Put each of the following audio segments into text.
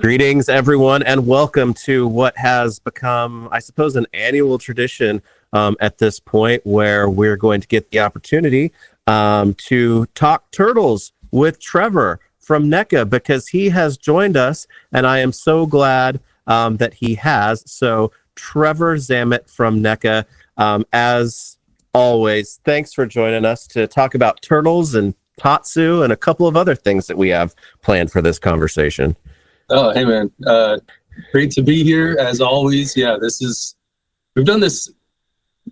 Greetings, everyone, and welcome to what has become, I suppose, an annual tradition at this point where we're going to get the opportunity to talk turtles with Trevor from NECA because he has joined us, and I am so glad that he has. So, Trevor Zammit from NECA, as always, thanks for joining us to talk about turtles and Tatsu and a couple of other things that we have planned for this conversation. Oh, hey man. Great to be here as always. Yeah, we've done this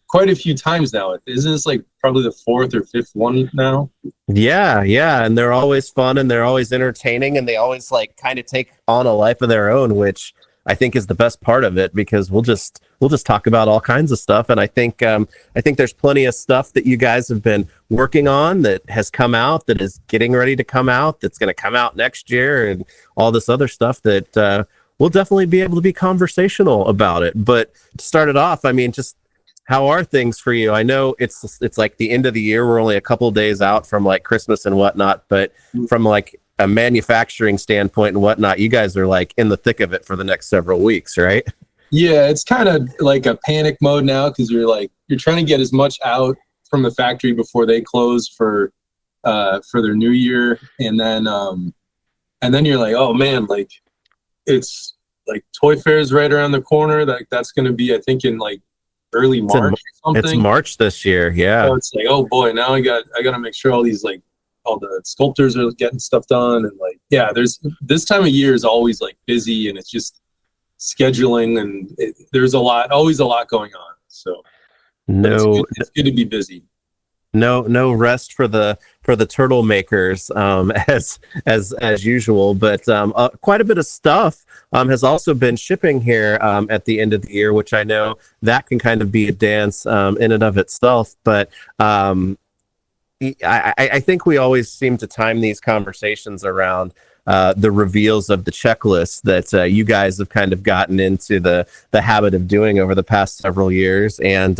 quite a few times now. Isn't this like probably the fourth or fifth one now? Yeah. And they're always fun and they're always entertaining and they always like kind of take on a life of their own, which I think is the best part of it because we'll just talk about all kinds of stuff. And I think there's plenty of stuff that you guys have been working on that has come out, that is getting ready to come out, that's going to come out next year, and all this other stuff that we'll definitely be able to be conversational about it. But to start it off, I mean, just how are things for you? I know it's like the end of the year. We're only a couple of days out from like Christmas and whatnot, but from like a manufacturing standpoint and whatnot, you guys are like in the thick of it for the next several weeks, right? Yeah, it's kind of like a panic mode now because you're trying to get as much out from the factory before they close for their new year, and then you're like, oh man, like it's like Toy Fair is right around the corner. That's going to be, I think, in like early March or something. It's March this year, yeah. So it's like, oh boy, now I got to make sure all the sculptors are getting stuff done, and like, yeah, this time of year is always like busy, and it's just scheduling, and there's always a lot going on. So it's good to be busy. No rest for the turtle makers, as usual, but quite a bit of stuff has also been shipping here at the end of the year, which I know that can kind of be a dance in and of itself, but I think we always seem to time these conversations around the reveals of the checklist that you guys have kind of gotten into the habit of doing over the past several years. And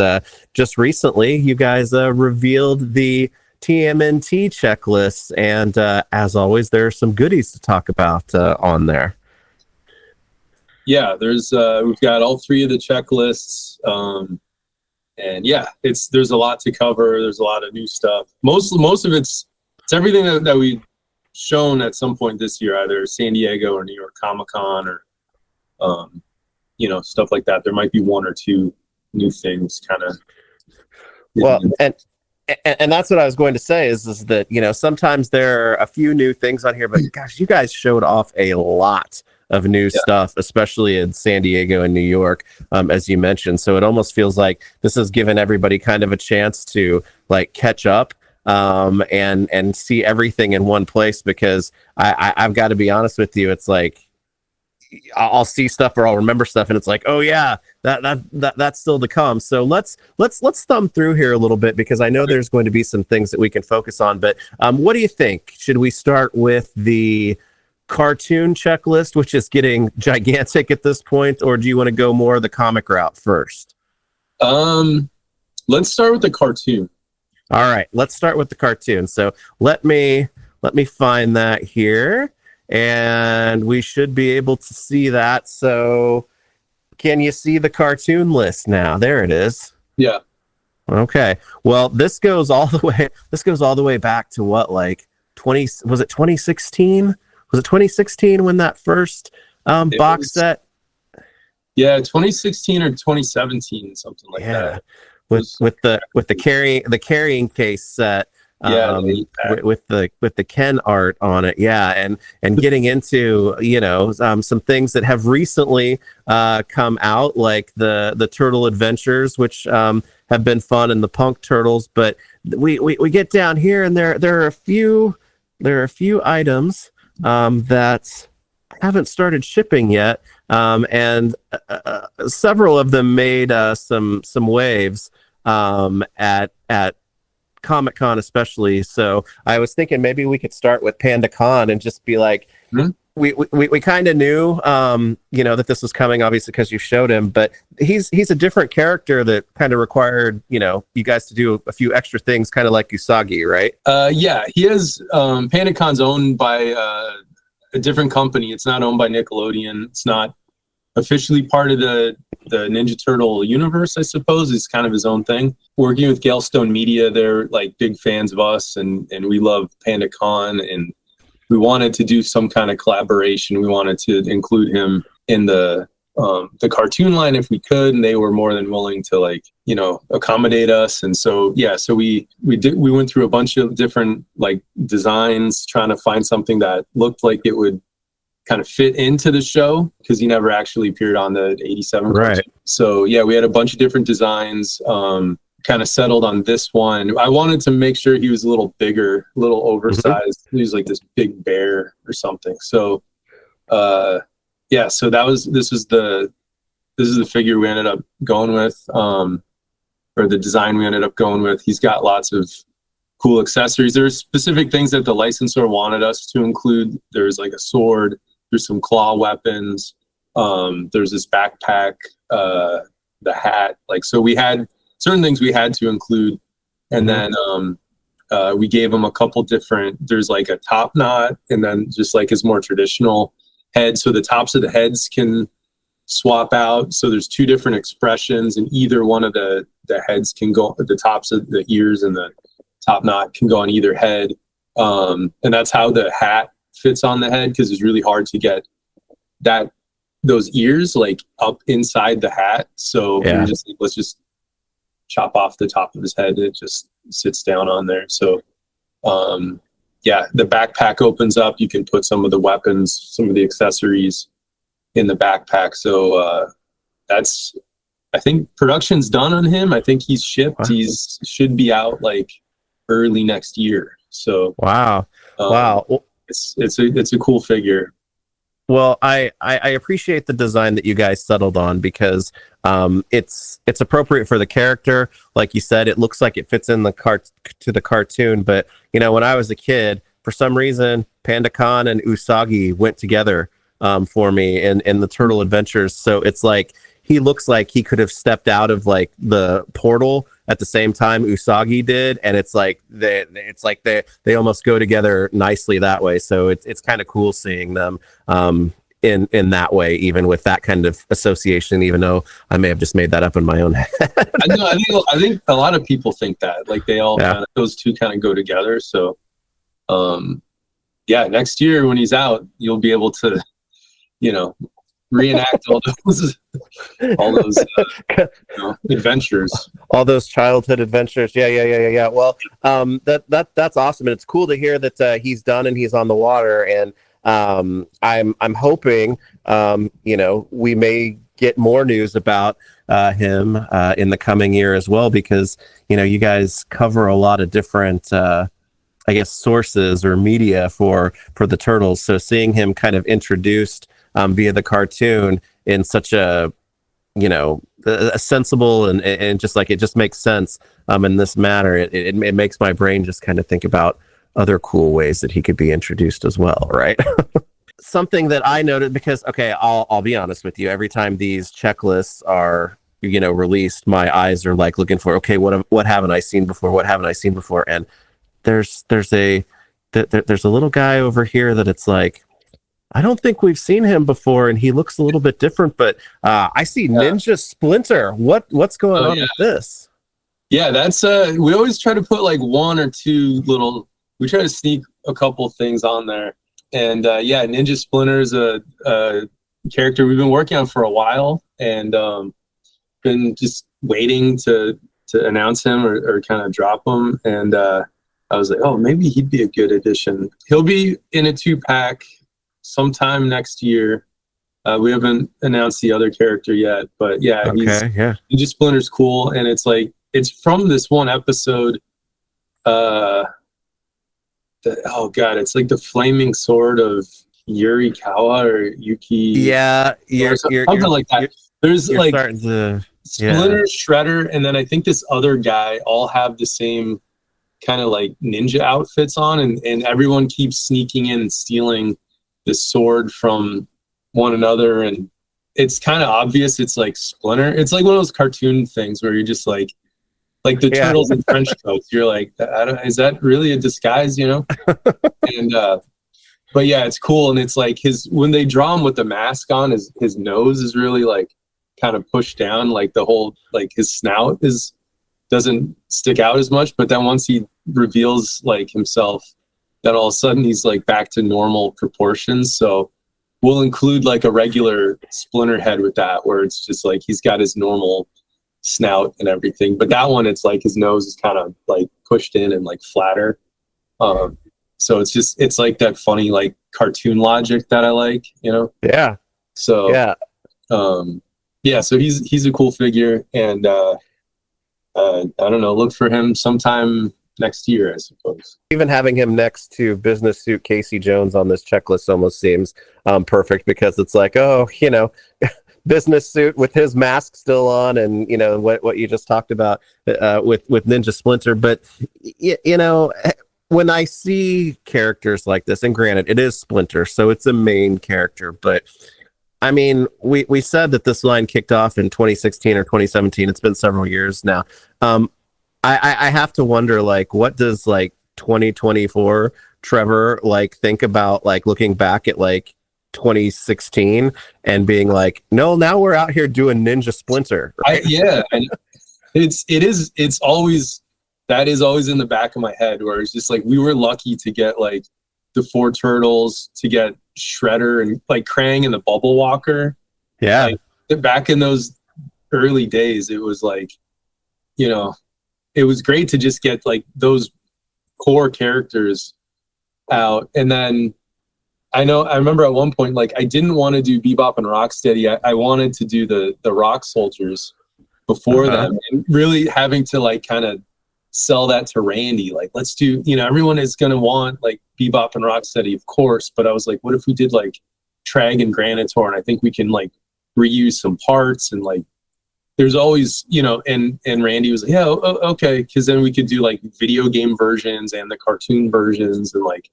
just recently, you guys revealed the TMNT checklist. And as always, there are some goodies to talk about on there. Yeah, we've got all three of the checklists. And yeah, there's a lot to cover. There's a lot of new stuff. Most of it's everything that we've shown at some point this year, either San Diego or New York Comic-Con or stuff like that. There might be one or two new things kind of. Well, and that's what I was going to say is that, sometimes there are a few new things on here, but gosh, you guys showed off a lot of new stuff, especially in San Diego and New York, as you mentioned. So it almost feels like this has given everybody kind of a chance to like catch up and see everything in one place, because I've got to be honest with you, it's like I'll see stuff or I'll remember stuff and it's like, oh yeah, that's still to come. So let's thumb through here a little bit, because I know there's going to be some things that we can focus on. But what do you think? Should we start with the cartoon checklist, which is getting gigantic at this point, or do you want to go more the comic route first? Let's start with the cartoon. All right, let's start with the cartoon. So let me find that here, and we should be able to see that. So can you see the cartoon list now? There it is. Yeah. Okay. Well, this goes all the way back to what, like 2016? Was it 2016 when that first box set? Yeah, 2016 or 2017, something like that. With the carrying case set. With the Ken art on it, and getting into some things that have recently come out, like the Turtle Adventures, which have been fun, and the Punk Turtles. But we get down here, and there are a few items that haven't started shipping yet, and several of them made some waves at Comic-Con especially. So I was thinking maybe we could start with PandaCon and just be like, we kind of knew that this was coming, obviously, because you showed him, but he's a different character that kind of required you guys to do a few extra things, kind of like Usagi, right? Yeah, he is. PandaCon's owned by a different company. It's not owned by Nickelodeon. It's not officially part of the Ninja Turtle universe, I suppose. It's kind of his own thing. Working with Galestone Media, they're like big fans of us, and we love PandaCon, and we wanted to do some kind of collaboration. We wanted to include him in the cartoon line if we could, and they were more than willing to, like, you know, accommodate us. And so so we went through a bunch of different like designs, trying to find something that looked like it would kind of fit into the show, because he never actually appeared on the 87 right cartoon. So yeah, we had a bunch of different designs, kind of settled on this one. I wanted to make sure he was a little bigger, a little oversized. He was like this big bear or something. So yeah, so this is the figure we ended up going with, or the design we ended up going with. He's got lots of cool accessories. There's specific things that the licensor wanted us to include. There's like a sword, there's some claw weapons, there's this backpack, the hat. Like, so we had certain things we had to include. And then we gave him a couple different, there's like a top knot, and then just like his more traditional head. So the tops of the heads can swap out. So there's two different expressions, and either one of the heads can go, the tops of the ears and the top knot can go on either head. And that's how the hat fits on the head, because it's really hard to get those ears like up inside the hat. So we're just like, let's just chop off the top of his head. It just sits down on there. So the backpack opens up. You can put some of the weapons, some of the accessories in the backpack. So I think production's done on him. I think he's shipped. Wow. He's should be out like early next year. So wow. It's a cool figure. Well, I appreciate the design that you guys settled on, because it's appropriate for the character. Like you said, it looks like it fits in the cartoon. But you know, when I was a kid, for some reason, PandaCon and Usagi went together for me in the Turtle Adventures. So it's like he looks like he could have stepped out of like the portal at the same time Usagi did, and it's like they almost go together nicely that way. So it's kind of cool seeing them in that way, even with that kind of association, even though I may have just made that up in my own head. I think a lot of people think that, like, they all kinda, those two kind of go together. So next year when he's out, you'll be able to, you know, reenact all those adventures, all those childhood adventures. Yeah. Well, that's awesome, and it's cool to hear that he's done and he's on the water. And I'm hoping we may get more news about him in the coming year as well, because you guys cover a lot of different I guess sources or media for the Turtles. So seeing him kind of introduced via the cartoon in such a sensible and just like, it just makes sense in this matter. It makes my brain just kind of think about other cool ways that he could be introduced as well, right? Something that I noted, because I'll be honest with you, every time these checklists are released, my eyes are like looking for, what haven't I seen before? And there's a little guy over here that it's like, I don't think we've seen him before, and he looks a little bit different, but I see Ninja Splinter. What's going on with this? Yeah, that's we always try to put like one or two we try to sneak a couple things on there. And Ninja Splinter is a character we've been working on for a while, and been just waiting to announce him or kind of drop him. And I was like, oh, maybe he'd be a good addition. He'll be in a 2-pack sometime next year. We haven't announced the other character yet, but Ninja Splinter's cool, and it's like, it's from this one episode. It's like the flaming sword of Yuri Kawa or Yuki. Yeah, something like that. There's like Splinter, Shredder, and then I think this other guy all have the same kind of like ninja outfits on, and everyone keeps sneaking in and stealing this sword from one another, and it's kind of obvious it's like Splinter. It's like one of those cartoon things where you're just like the turtles in trench coats. You're like, is that really a disguise, And but yeah, it's cool. And it's like when they draw him with the mask on, his nose is really like kind of pushed down, like the whole, like his snout doesn't stick out as much. But then once he reveals like himself, then all of a sudden he's like back to normal proportions. So we'll include like a regular Splinter head with that, where it's just like he's got his normal snout and everything. But that one, it's like his nose is kind of like pushed in and like flatter. So it's like that funny like cartoon logic that I like, you know? Yeah. So yeah. So he's a cool figure, and I don't know, look for him sometime next year, I suppose. Even having him next to Business Suit Casey Jones on this checklist almost seems perfect, because it's like, oh, you know, Business Suit with his mask still on, and you know what you just talked about with Ninja Splinter. But you know, when I see characters like this, and granted, it is Splinter, so it's a main character, but I mean, we said that this line kicked off in 2016 or 2017. It's been several years now. I have to wonder, like, what does like 2024 Trevor like think about, like looking back at like 2016 and being like, no, now we're out here doing Ninja Splinter. Right? It's always, that is always in the back of my head, where it's just like, we were lucky to get like the 4 Turtles, to get Shredder and like Krang and the Bubble Walker. Yeah. Like, back in those early days, it was like, you know, it was great to just get like those core characters out. And then I remember at one point, like I didn't want to do Bebop and Rocksteady. I wanted to do the Rock Soldiers before them, and really having to like kind of sell that to Randy. Like, let's do, you know, everyone is going to want like Bebop and Rocksteady, of course. But I was like, what if we did like Trag and Granitor? And I think we can like reuse some parts, and like, there's always, you know, and Randy was like, yeah, okay. Cause then we could do like video game versions and the cartoon versions, and like,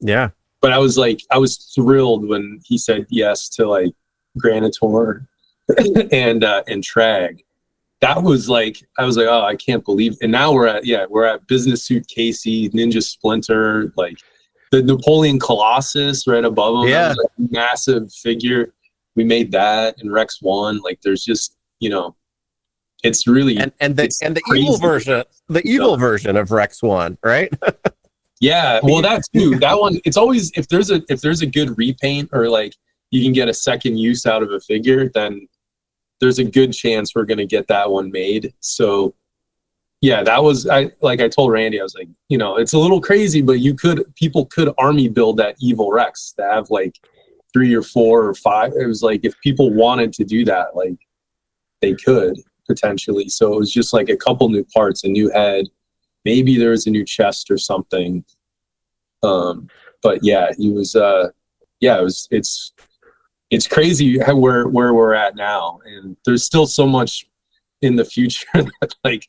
yeah. But I was thrilled when he said yes to like Granitor and Trag. That was like, I was like, oh, I can't believe. And now we're at Business Suit Casey, Ninja Splinter, like the Napoleon Colossus right above him. Yeah. That was like a massive figure. We made that, and Rex 1. Like, there's just, you know, it's really and the evil version of Rex 1, right? Yeah, well, that too. That one, it's always, if there's a good repaint, or like you can get a second use out of a figure, then there's a good chance we're gonna get that one made. So yeah, that was, I told Randy, I was like, you know, it's a little crazy, but people could army build that evil Rex to have like 3 or 4 or 5. It was like, if people wanted to do that, like they could potentially. So it was just like a couple new parts, a new head. Maybe there was a new chest or something. But yeah, he was, it's crazy where we're at now. And there's still so much in the future that like,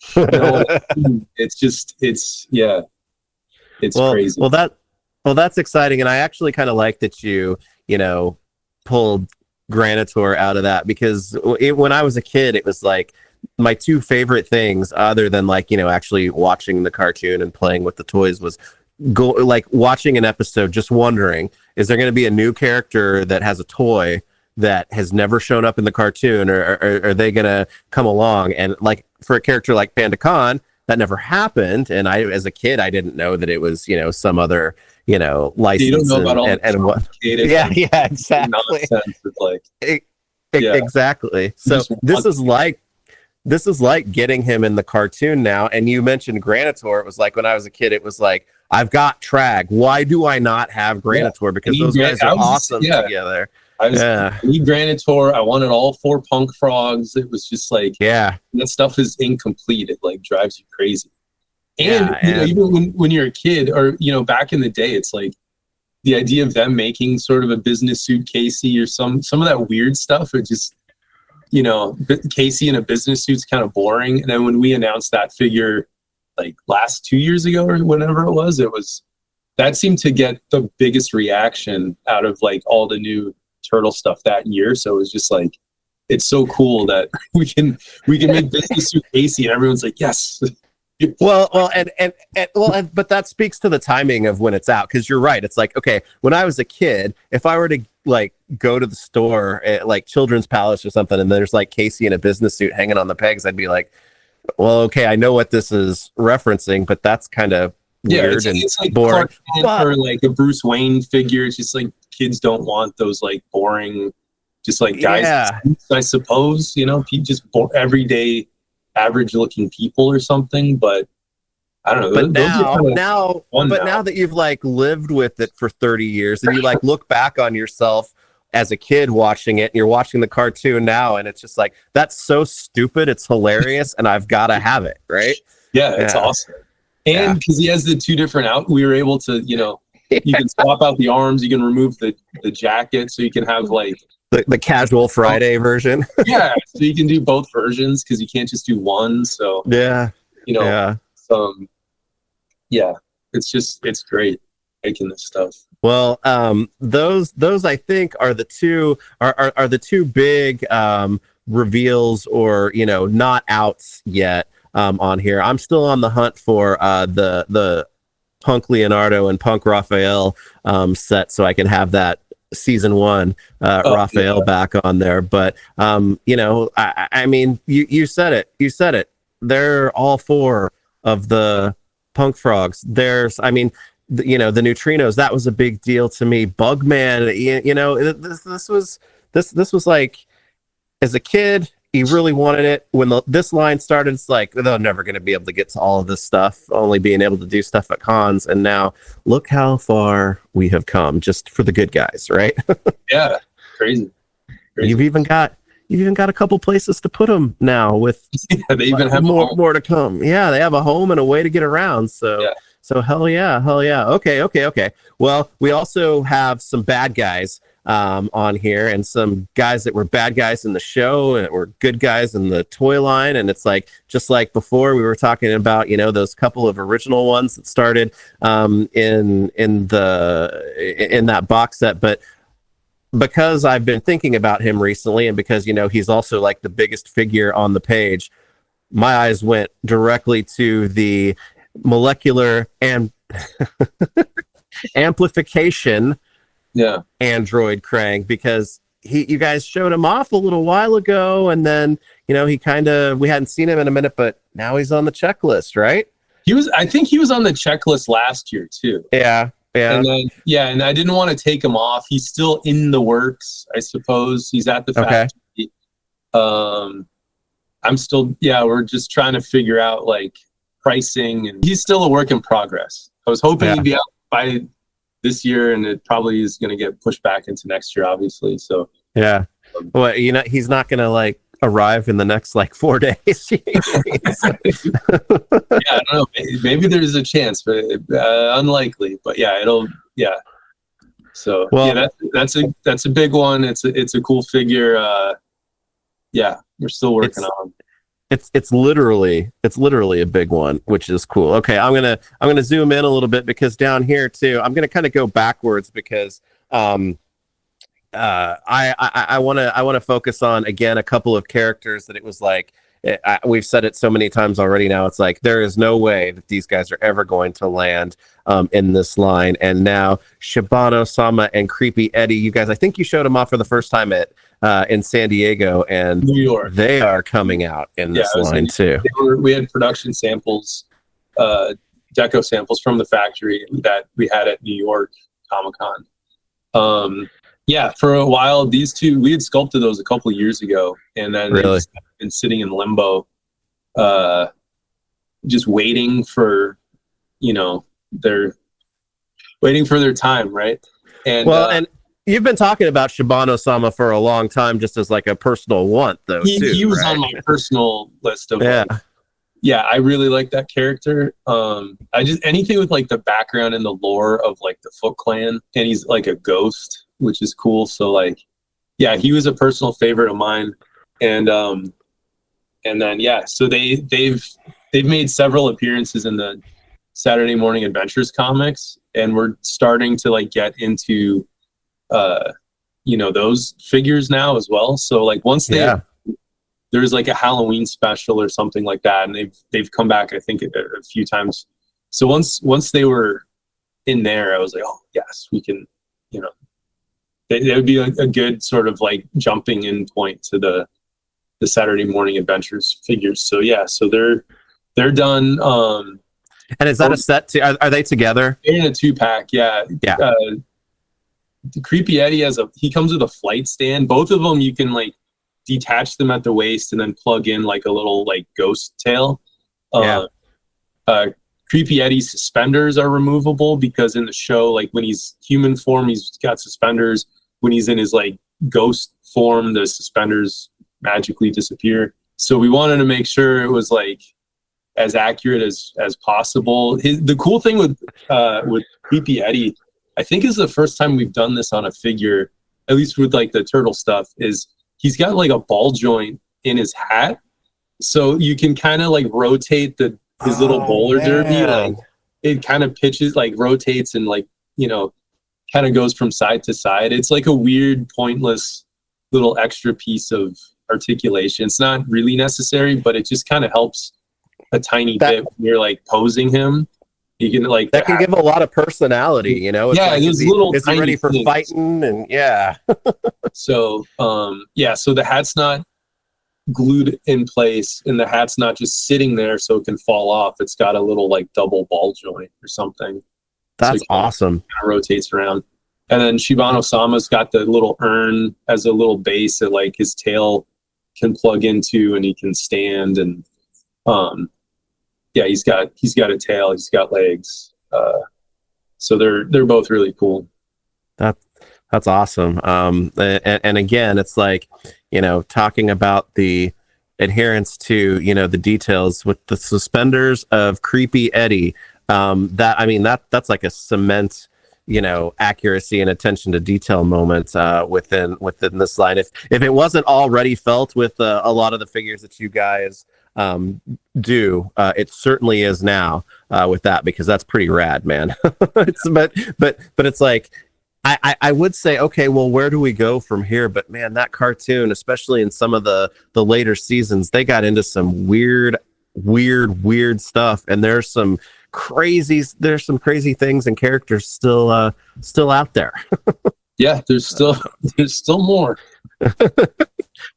it's crazy. Well, that's exciting. And I actually kind of like that you know, pulled Granitor out of that, because when I was a kid, it was like, my 2 favorite things, other than like, you know, actually watching the cartoon and playing with the toys, was like watching an episode, just wondering, is there going to be a new character that has a toy that has never shown up in the cartoon, or are they going to come along? And like, for a character like Panda Khan, that never happened. And I, as a kid, I didn't know that it was, you know, some other, you know, license. You don't know about all and what? Yeah, exactly. Nonsense. Like, exactly. So this is like getting him in the cartoon now. And you mentioned Granitor. It was like, when I was a kid, it was like, I've got Trag. Why do I not have Granitor? Because those guys are awesome together. I need Granitor. I wanted all 4 Punk Frogs. It was just like, that stuff is incomplete. It like drives you crazy. And you know, even when you're a kid, or, you know, back in the day, it's like the idea of them making sort of a Business Suit Casey or some of that weird stuff, it just, you know, Casey in a business suit's kind of boring. And then when we announced that figure like last 2 years ago or whenever it was, that seemed to get the biggest reaction out of like all the new Turtle stuff that year. So it was just like, it's so cool that we can make Business Suit Casey, and everyone's like, yes. But that speaks to the timing of when it's out, because you're right. It's like, okay, when I was a kid, if I were to like go to the store at like Children's Palace or something, and there's like Casey in a business suit hanging on the pegs, I'd be like, well, okay, I know what this is referencing, but that's kind of weird it's like boring. Or like a Bruce Wayne figure. It's just like kids don't want those like boring, just like guys. Yeah. I suppose, you know, just everyday, average-looking people or something. But I don't know. But now that you've like lived with it for 30 years, and you like look back on yourself as a kid watching it, and you're watching the cartoon now, and it's just like, that's so stupid, it's hilarious, and I've got to have it, right? Yeah, it's awesome. And because he has the two different we were able to, you know, you can swap out the arms, you can remove the jacket, so you can have like the casual Friday version. Yeah, so you can do both versions because you can't just do one. So yeah, you know, it's great making this stuff. Well, those I think are the two big reveals, or, you know, not outs yet on here. I'm still on the hunt for the Punk Leonardo and Punk Raphael set, so I can have that season 1 Raphael back on there. But you know, I mean, you said it. They're all 4 of the Punk Frogs. I mean, you know, the Neutrinos, that was a big deal to me. Bugman, you know, this was like, as a kid, you really wanted it. When this line started, it's like, they're never going to be able to get to all of this stuff, only being able to do stuff at cons. And now look how far we have come just for the good guys, right? Yeah, crazy. You've even got a couple places to put them now, with they even have more to come. Yeah, they have a home and a way to get around. So hell yeah. Okay. Well, we also have some bad guys on here, and some guys that were bad guys in the show and were good guys in the toy line. And it's like, just like before, we were talking about, you know, those couple of original ones that started in that box set. But because I've been thinking about him recently, and because, you know, he's also like the biggest figure on the page, my eyes went directly to the molecular and amplification android Krang, because you guys showed him off a little while ago, and then, you know, we hadn't seen him in a minute, but now he's on the checklist, right? I think he was on the checklist last year too. Yeah. And then, and I didn't want to take him off. He's still in the works, I suppose. He's at the factory. I'm still, we're just trying to figure out like pricing, and he's still a work in progress. I was hoping he'd be out by this year, and it probably is going to get pushed back into next year, obviously. So well, you know, he's not going to like arrive in the next like 4 days. I don't know. Maybe there's a chance, but unlikely. But So that's a big one. It's a cool figure. We're still working on. It's literally a big one, which is cool. Okay, I'm gonna zoom in a little bit, because down here too, I'm gonna kind of go backwards, because I want to focus on, again, a couple of characters that it was like, we've said it so many times already now, it's like, there is no way that these guys are ever going to land in this line. And now Shibano-sama and Creepy Eddie, you guys, I think you showed them off for the first time in San Diego and New York. They are coming out in this line too. We had production samples, deco samples from the factory that we had at New York Comic-Con. For a while, these two, we had sculpted those a couple of years ago, and then they've been sitting in limbo, just waiting for, they're waiting for their time, right? And and you've been talking about Shibano-sama for a long time, just as like a personal want, though. He was on my personal list of I really like that character. I just, anything with like the background and the lore of like the Foot Clan, and he's like a ghost, which is cool. So like, he was a personal favorite of mine. And then so they've made several appearances in the Saturday Morning Adventures comics, and we're starting to like get into those figures now as well. So like once they there's like a Halloween special or something like that, and they've come back, I think, a few times. So once they were in there, I was like, oh yes, we can, you know, it would be a good sort of like jumping in point to the Saturday Morning Adventures figures. So yeah, so they're done. And is that a set too? Are they together? They're in a 2-pack, yeah. Yeah. The Creepy Eddie he comes with a flight stand. Both of them, you can like detach them at the waist and then plug in like a little like ghost tail. Creepy Eddie's suspenders are removable, because in the show, like when he's human form, he's got suspenders. When he's in his like ghost form, the suspenders magically disappear. So we wanted to make sure it was like as accurate as possible. The cool thing with Creepy Eddie, I think is the first time we've done this on a figure, at least with like the turtle stuff, is he's got like a ball joint in his hat. So you can kind of like rotate his little bowler derby. Like it kind of pitches, like rotates and like, you know, kind of goes from side to side. It's like a weird, pointless little extra piece of articulation. It's not really necessary, but it just kind of helps a tiny bit when you're like posing him. You can like that can give a lot of personality, you know. It's yeah, like, there's is he ready for things. fighting? And yeah. So so the hat's not glued in place, and the hat's not just sitting there so it can fall off. It's got a little like double ball joint or something. That's so awesome. Kind of rotates around. And then Shibano-sama's got the little urn as a little base that like his tail can plug into, and he can stand. And he's got a tail, he's got legs. So they're both really cool. That's awesome. And again, it's like, you know, talking about the adherence to, you know, the details with the suspenders of Creepy Eddie. That's like a cement, you know, accuracy and attention to detail moment within this line. If it wasn't already felt with a lot of the figures that you guys do, it certainly is now with that, because that's pretty rad, man. But it's like, I would say, okay, well, where do we go from here? But man, that cartoon, especially in some of the later seasons, they got into some weird stuff, and there's some crazy things and characters still out there. Yeah, there's still more.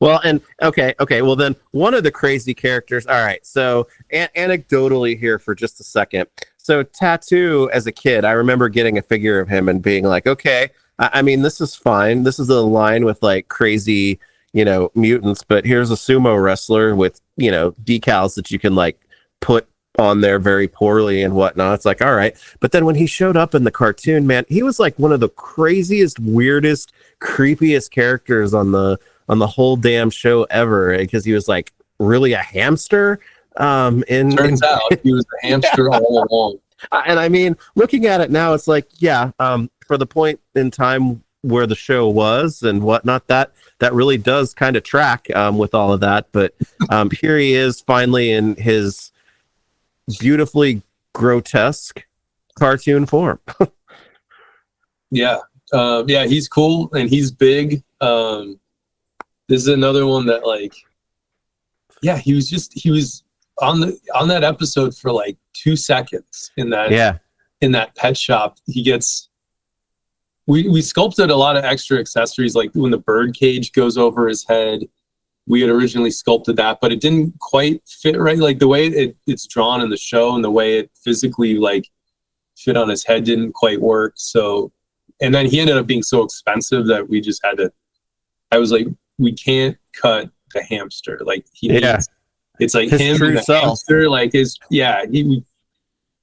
Well, and okay. Well, then one of the crazy characters. All right. So anecdotally here for just a second. So Tatsu, as a kid, I remember getting a figure of him and being like, okay, I mean, this is fine. This is a line with like crazy, you know, mutants, but here's a sumo wrestler with, you know, decals that you can like put on there very poorly and whatnot. It's like, all right. But then when he showed up in the cartoon, man, he was like one of the craziest, weirdest, creepiest characters on the whole damn show ever, because he was like really a hamster. Turns out he was a hamster all along. And I mean, looking at it now, it's like, yeah, for the point in time where the show was and whatnot, that really does kind of track with all of that. But here he is finally in his beautifully grotesque cartoon form. Yeah, he's cool and he's big. This is another one that like, yeah, he was on that episode for like 2 seconds in that pet shop. He gets, we sculpted a lot of extra accessories, like when the bird cage goes over his head. We had originally sculpted that, but it didn't quite fit right. Like the way it's drawn in the show and the way it physically like fit on his head didn't quite work. So, and then he ended up being so expensive that we just had to, I was like, we can't cut the hamster. Like he needs, it's like his him and the hamster, like we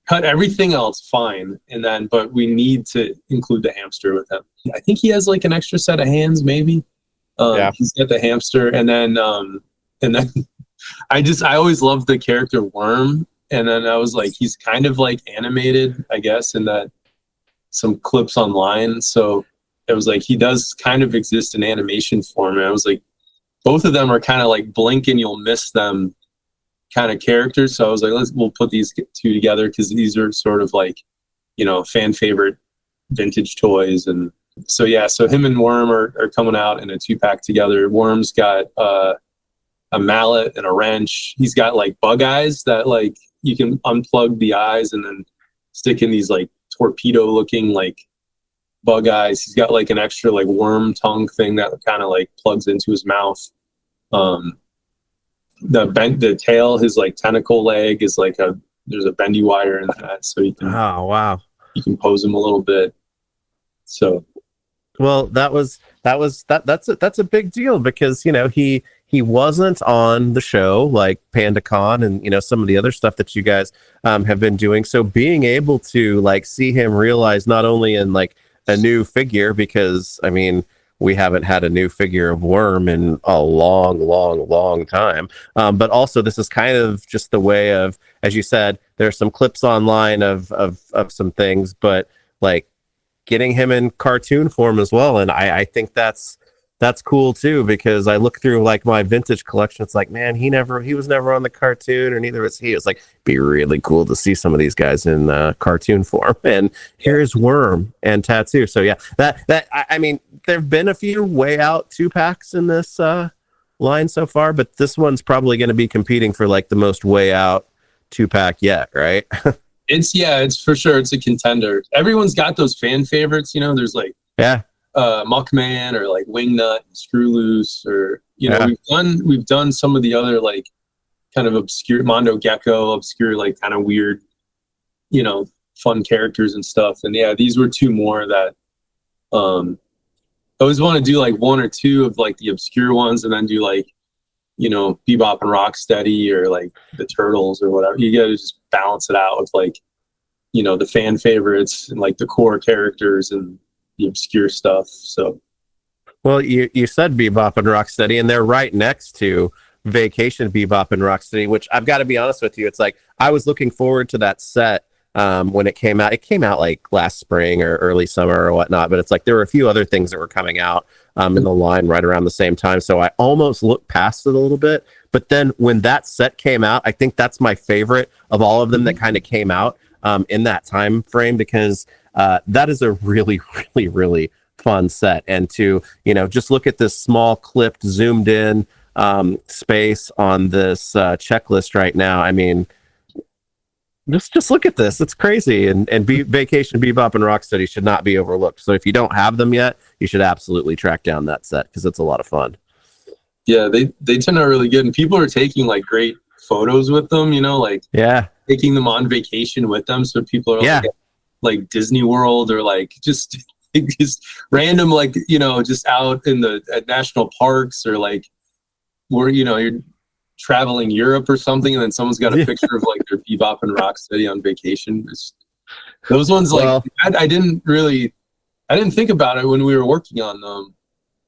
cut everything else fine. And then, but we need to include the hamster with him. I think he has like an extra set of hands, maybe. He's got the hamster, and then I always loved the character Worm, and then I was like, he's kind of like animated, I guess, in that some clips online. So it was like he does kind of exist in animation form, and I was like, both of them are kind of like blink and you'll miss them kind of characters. So I was like, we'll put these two together, because these are sort of like, you know, fan favorite vintage toys. And so him and Worm are coming out in a 2-pack together. Worm's got a a mallet and a wrench. He's got like bug eyes that like you can unplug the eyes and then stick in these like torpedo looking like bug eyes. He's got like an extra like worm tongue thing that kind of like plugs into his mouth. The tail, his like tentacle leg is like there's a bendy wire in that, so you can you can pose him a little bit. So well, that's a big deal, because, you know, he wasn't on the show like PandaCon and, you know, some of the other stuff that you guys have been doing. So being able to like see him realize not only in like a new figure, because I mean, we haven't had a new figure of Worm in a long time. But also this is kind of just the way of, as you said, there's some clips online of some things, but like getting him in cartoon form as well. And I think that's cool too, because I look through like my vintage collection. It's like, man, he was never on the cartoon, or neither was he. It's like, be really cool to see some of these guys in cartoon form. And here's Worm and Tatsu. So yeah, I mean, there've been a few way out 2-packs in this line so far, but this one's probably going to be competing for like the most way out 2-pack yet, right? It's for sure, it's a contender. Everyone's got those fan favorites, you know. There's like Muckman or like Wingnut and Screw Loose, or you know, we've done some of the other like kind of obscure Mondo Gecko, obscure like kind of weird, you know, fun characters and stuff. And yeah, these were two more that I always want to do like one or two of like the obscure ones, and then do like, you know, Bebop and Rocksteady or like the Turtles or whatever. You got to just balance it out with like, you know, the fan favorites and like the core characters and the obscure stuff. So, well, you said Bebop and Rocksteady, and they're right next to Vacation Bebop and Rocksteady, which I've got to be honest with you, it's like I was looking forward to that set when it came out. It came out like last spring or early summer or whatnot, but it's like there were a few other things that were coming out in the line right around the same time, so I almost looked past it a little bit. But then when that set came out, I think that's my favorite of all of them that kind of came out in that time frame, because that is a really fun set. And to, you know, just look at this small clipped zoomed in space on this checklist right now. I mean, just look at this. It's crazy. And Vacation Bebop and Rocksteady should not be overlooked. So if you don't have them yet, you should absolutely track down that set, because it's a lot of fun. Yeah, they turn out really good, and people are taking like great photos with them, you know, like taking them on vacation with them. So people are like Disney World, or like just random, like, you know, just out in at national parks, or like where, you know, you're traveling Europe or something, and then someone's got a picture of like their Bebop and Rocksteady on vacation. Those ones, like, I didn't think about it when we were working on them,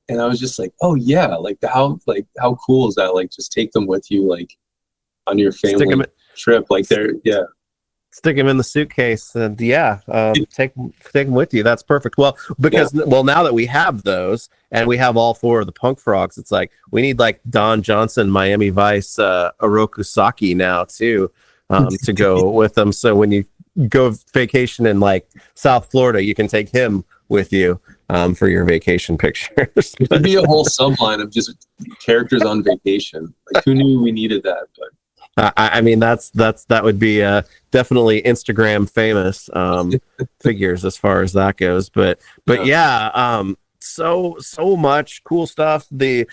and I was just like, oh yeah, like how cool is that? Like, just take them with you, like on your family trip, like stick them in the suitcase, and take them with you. That's perfect. Well, because now that we have those, and we have all 4 of the Punk Frogs, it's like we need like Don Johnson, Miami Vice, Oroku Saki now too, to go with them. So when you go vacation in like South Florida, you can take him with you for your vacation pictures. It could be a whole subline of just characters on vacation. Like, who knew we needed that? But I mean, that would be definitely Instagram famous figures as far as that goes. But so much cool stuff. The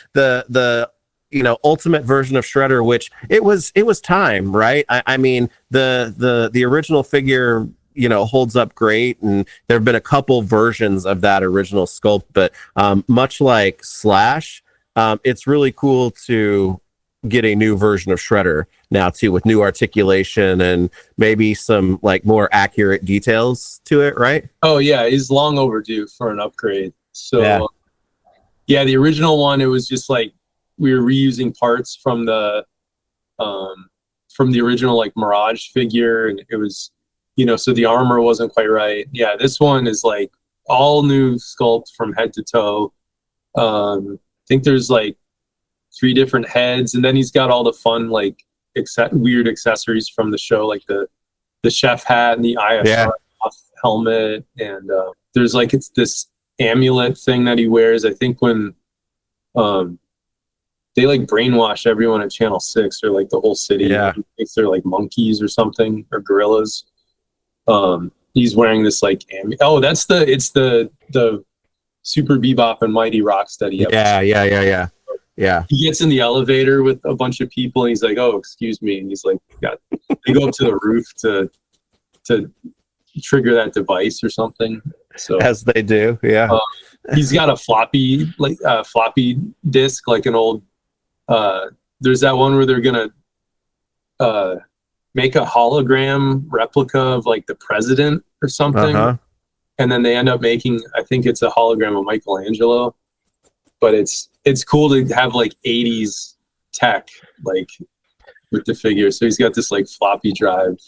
you know, ultimate version of Shredder, which it was time, right? I mean, the original figure, you know, holds up great, and there have been a couple versions of that original sculpt, but much like Slash, it's really cool to get a new version of Shredder now too, with new articulation and maybe some like more accurate details to it, right? Oh yeah, he's long overdue for an upgrade. So the original one, it was just like we were reusing parts from the original like Mirage figure, and it was, you know, so the armor wasn't quite right. Yeah, this one is like all new sculpt from head to toe. I think there's like 3 different heads, and then he's got all the fun like weird accessories from the show, like the chef hat and the ISR helmet, and there's like it's this amulet thing that he wears. I think when they like brainwash everyone at Channel 6 or like the whole city. Yeah. Thinks they're like monkeys or something, or gorillas. He's wearing this like it's the Super Bebop and Mighty Rocksteady episode. Yeah. He gets in the elevator with a bunch of people and he's like, "Oh, excuse me." And he's like, they go up to the roof to trigger that device or something. So as they do. Yeah. He's got a floppy disk, like an old there's that one where they're gonna make a hologram replica of like the president or something. And then they end up making, I think it's a hologram of Michelangelo, but it's cool to have like 80s tech like with the figure. So he's got this like floppy drive.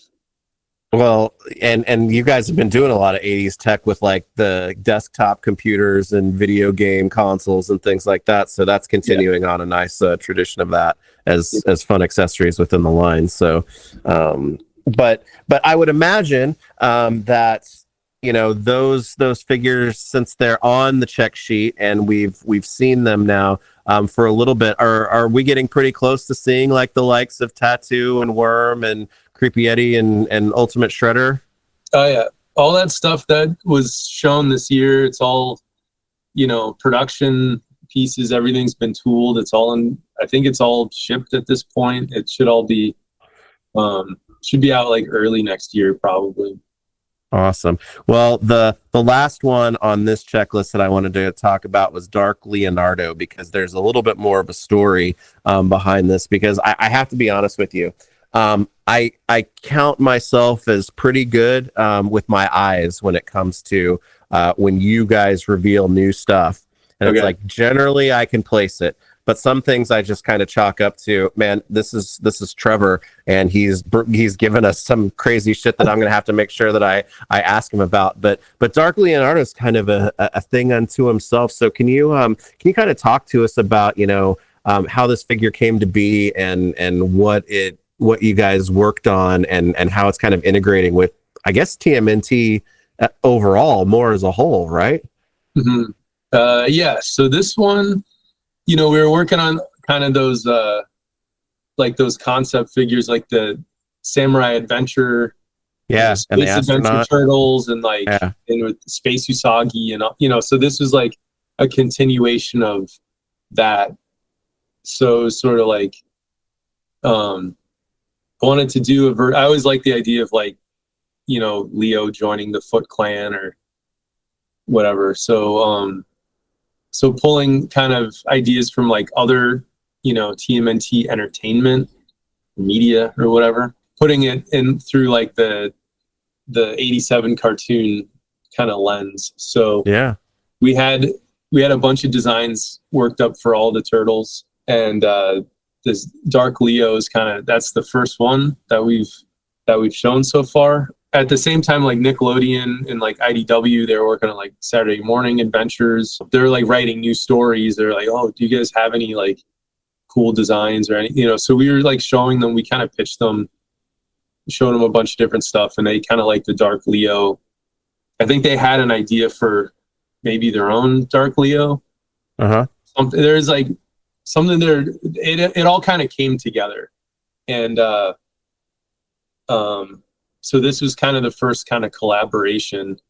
Well, and you guys have been doing a lot of 80s tech with like the desktop computers and video game consoles and things like that. So that's continuing on a nice tradition of that as fun accessories within the line. So, but I would imagine that, you know, those figures, since they're on the check sheet and we've seen them now for a little bit, are we getting pretty close to seeing like the likes of Tatsu and Worm and Creepy Eddie and Ultimate Shredder? Oh yeah, all that stuff that was shown this year, it's all, you know, production pieces. Everything's been tooled. It's all in. I think it's all shipped at this point. It should all be should be out like early next year probably. Awesome. Well, the last one on this checklist that I wanted to talk about was Dark Leonardo, because there's a little bit more of a story behind this, because I have to be honest with you. I count myself as pretty good with my eyes when it comes to when you guys reveal new stuff. And It's like generally I can place it. But some things I just kind of chalk up to, man, this is Trevor, and he's given us some crazy shit that I'm going to have to make sure that I ask him about. But Dark Leonardo is kind of a thing unto himself. So can you kind of talk to us about, you know, how this figure came to be and what you guys worked on and how it's kind of integrating with, I guess, TMNT overall more as a whole, right? Mm-hmm. Yeah. So this one, you know, we were working on kind of those like those concept figures, like the Samurai Adventure, and the Adventure Turtles, and like and with Space Usagi, and you know, so this was like a continuation of that. So sort of like wanted to do I always like the idea of like, you know, Leo joining the Foot Clan or whatever. So pulling kind of ideas from like other, you know, TMNT entertainment media or whatever, putting it in through like the 87 cartoon kind of lens. So we had a bunch of designs worked up for all the turtles, and this Dark Leo is that's the first one that we've shown so far. At the same time, like Nickelodeon and like IDW, they're working on like Saturday Morning Adventures. They're like writing new stories. They're like, "Oh, do you guys have any like cool designs or any?" You know, so we were like showing them. We kind of pitched them, showed them a bunch of different stuff, and they kind of like the Dark Leo. I think they had an idea for maybe their own Dark Leo. There's like something there. It all kind of came together, and so this was kind of the first kind of collaboration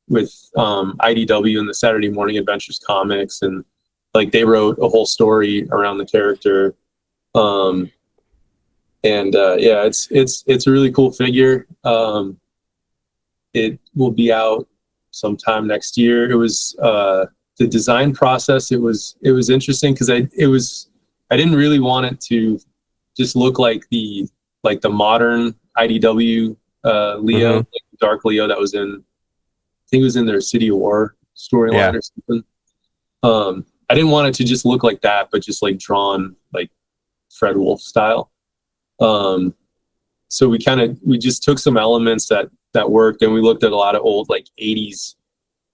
with IDW and the Saturday Morning Adventures comics, and like they wrote a whole story around the character. It's a really cool figure. It will be out sometime next year. It was the design process. It was interesting because I didn't really want it to just look like the modern IDW Leo, like Dark Leo that was in, I think it was in their City of War storyline or something. I didn't want it to just look like that, but just like drawn like Fred Wolf style. So we just took some elements that worked, and we looked at a lot of old like 80s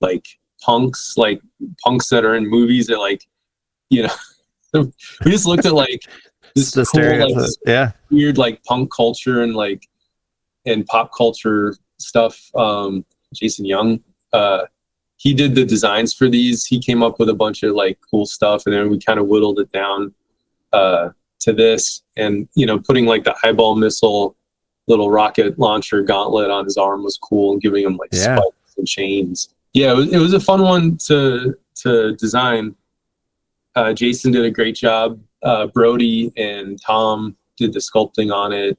like punks that are in movies that, like, you know, we just looked at like this cool, like, weird like punk culture and like and pop culture stuff. Jason Young, he did the designs for these. He came up with a bunch of like cool stuff, and then we kind of whittled it down. to this, and putting like the eyeball missile little rocket launcher gauntlet on his arm was cool, and giving him like spikes and chains. Yeah, it was a fun one to design. Jason did a great job. Brody and Tom did the sculpting on it.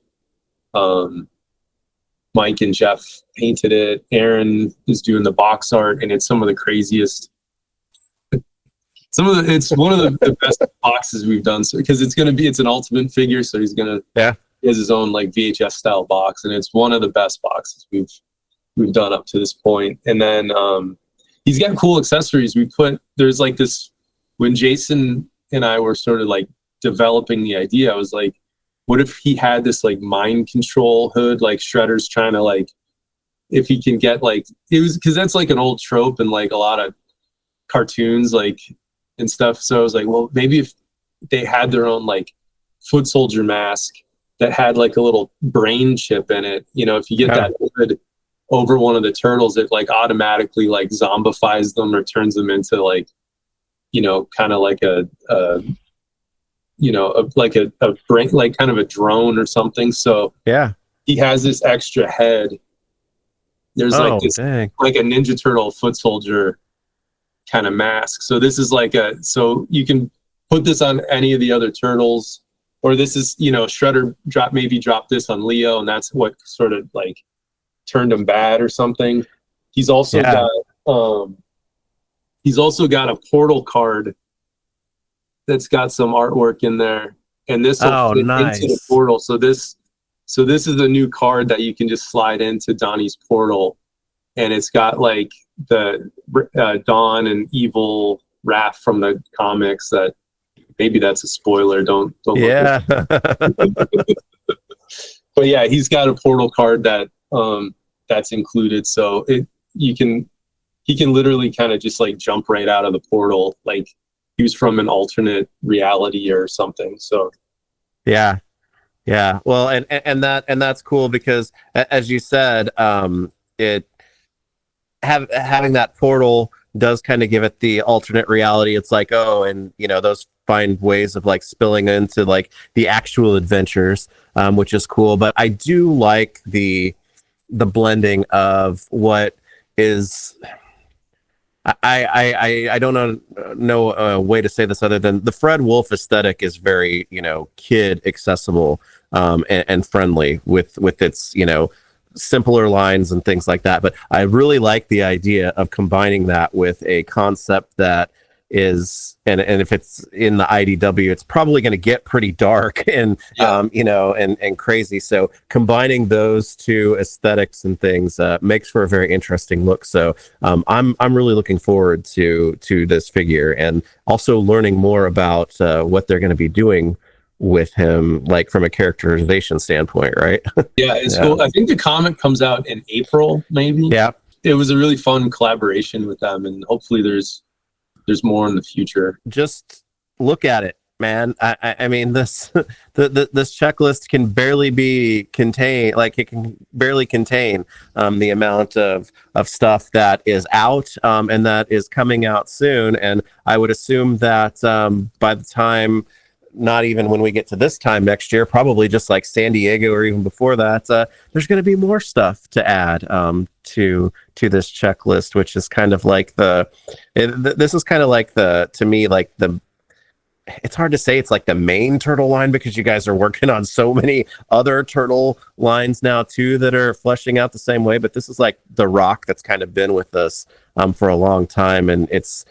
Mike and Jeff painted it. Aaron is doing the box art, and it's some of the craziest. It's one of the best boxes we've done, because it's an ultimate figure, so he has his own like VHS style box, and it's one of the best boxes we've done up to this point. And then he's got cool accessories. There's like this, when Jason and I were sort of like developing the idea, I was like, what if he had this like mind control hood, like Shredder's trying to like, if he can get like, it was, because that's like an old trope in like a lot of cartoons like and stuff. So I was like, well, maybe if they had their own like foot soldier mask that had like a little brain chip in it, if you get that hood over one of the turtles, it like automatically like zombifies them or turns them into like, kind of like a brain, like kind of a drone or something. So he has this extra head. There's like this, like a Ninja Turtle foot soldier kind of mask. So this is like so you can put this on any of the other turtles, or this is, Shredder dropped this on Leo, and that's what sort of like turned him bad or something. He's also got a portal card that's got some artwork in there, and this will fit into the portal. So this is a new card that you can just slide into Donnie's portal, and it's got like the Dawn and Evil Wrath from the comics. That maybe that's a spoiler. Don't look but yeah, he's got a portal card that that's included. So he can literally kind of just like jump right out of the portal, like he was from an alternate reality or something. So well, and that's cool, because as you said, it having that portal does kind of give it the alternate reality. It's like, those find ways of like spilling into like the actual adventures, which is cool. But I do like the blending of what is, I don't know a way to say this other than the Fred Wolf aesthetic is very, kid accessible, and friendly with its, simpler lines and things like that. But I really like the idea of combining that with a concept that is, and if it's in the IDW, it's probably going to get pretty dark and and crazy. So combining those two aesthetics and things makes for a very interesting look. So I'm really looking forward to this figure, and also learning more about what they're going to be doing with him, like from a characterization standpoint, right? It's cool. I think the comic comes out in April, maybe. It was a really fun collaboration with them, and hopefully there's more in the future. Just look at it, man. I mean, this this checklist can barely be contained. Like, it can barely contain the amount of stuff that is out and that is coming out soon. And I would assume that by the time, not even when we get to this time next year, probably just like San Diego or even before that, there's going to be more stuff to add to this checklist, which is kind of like this is kind of like to me, like it's hard to say it's like the main turtle line, because you guys are working on so many other turtle lines now too that are fleshing out the same way. But this is like the rock that's kind of been with us for a long time, and it's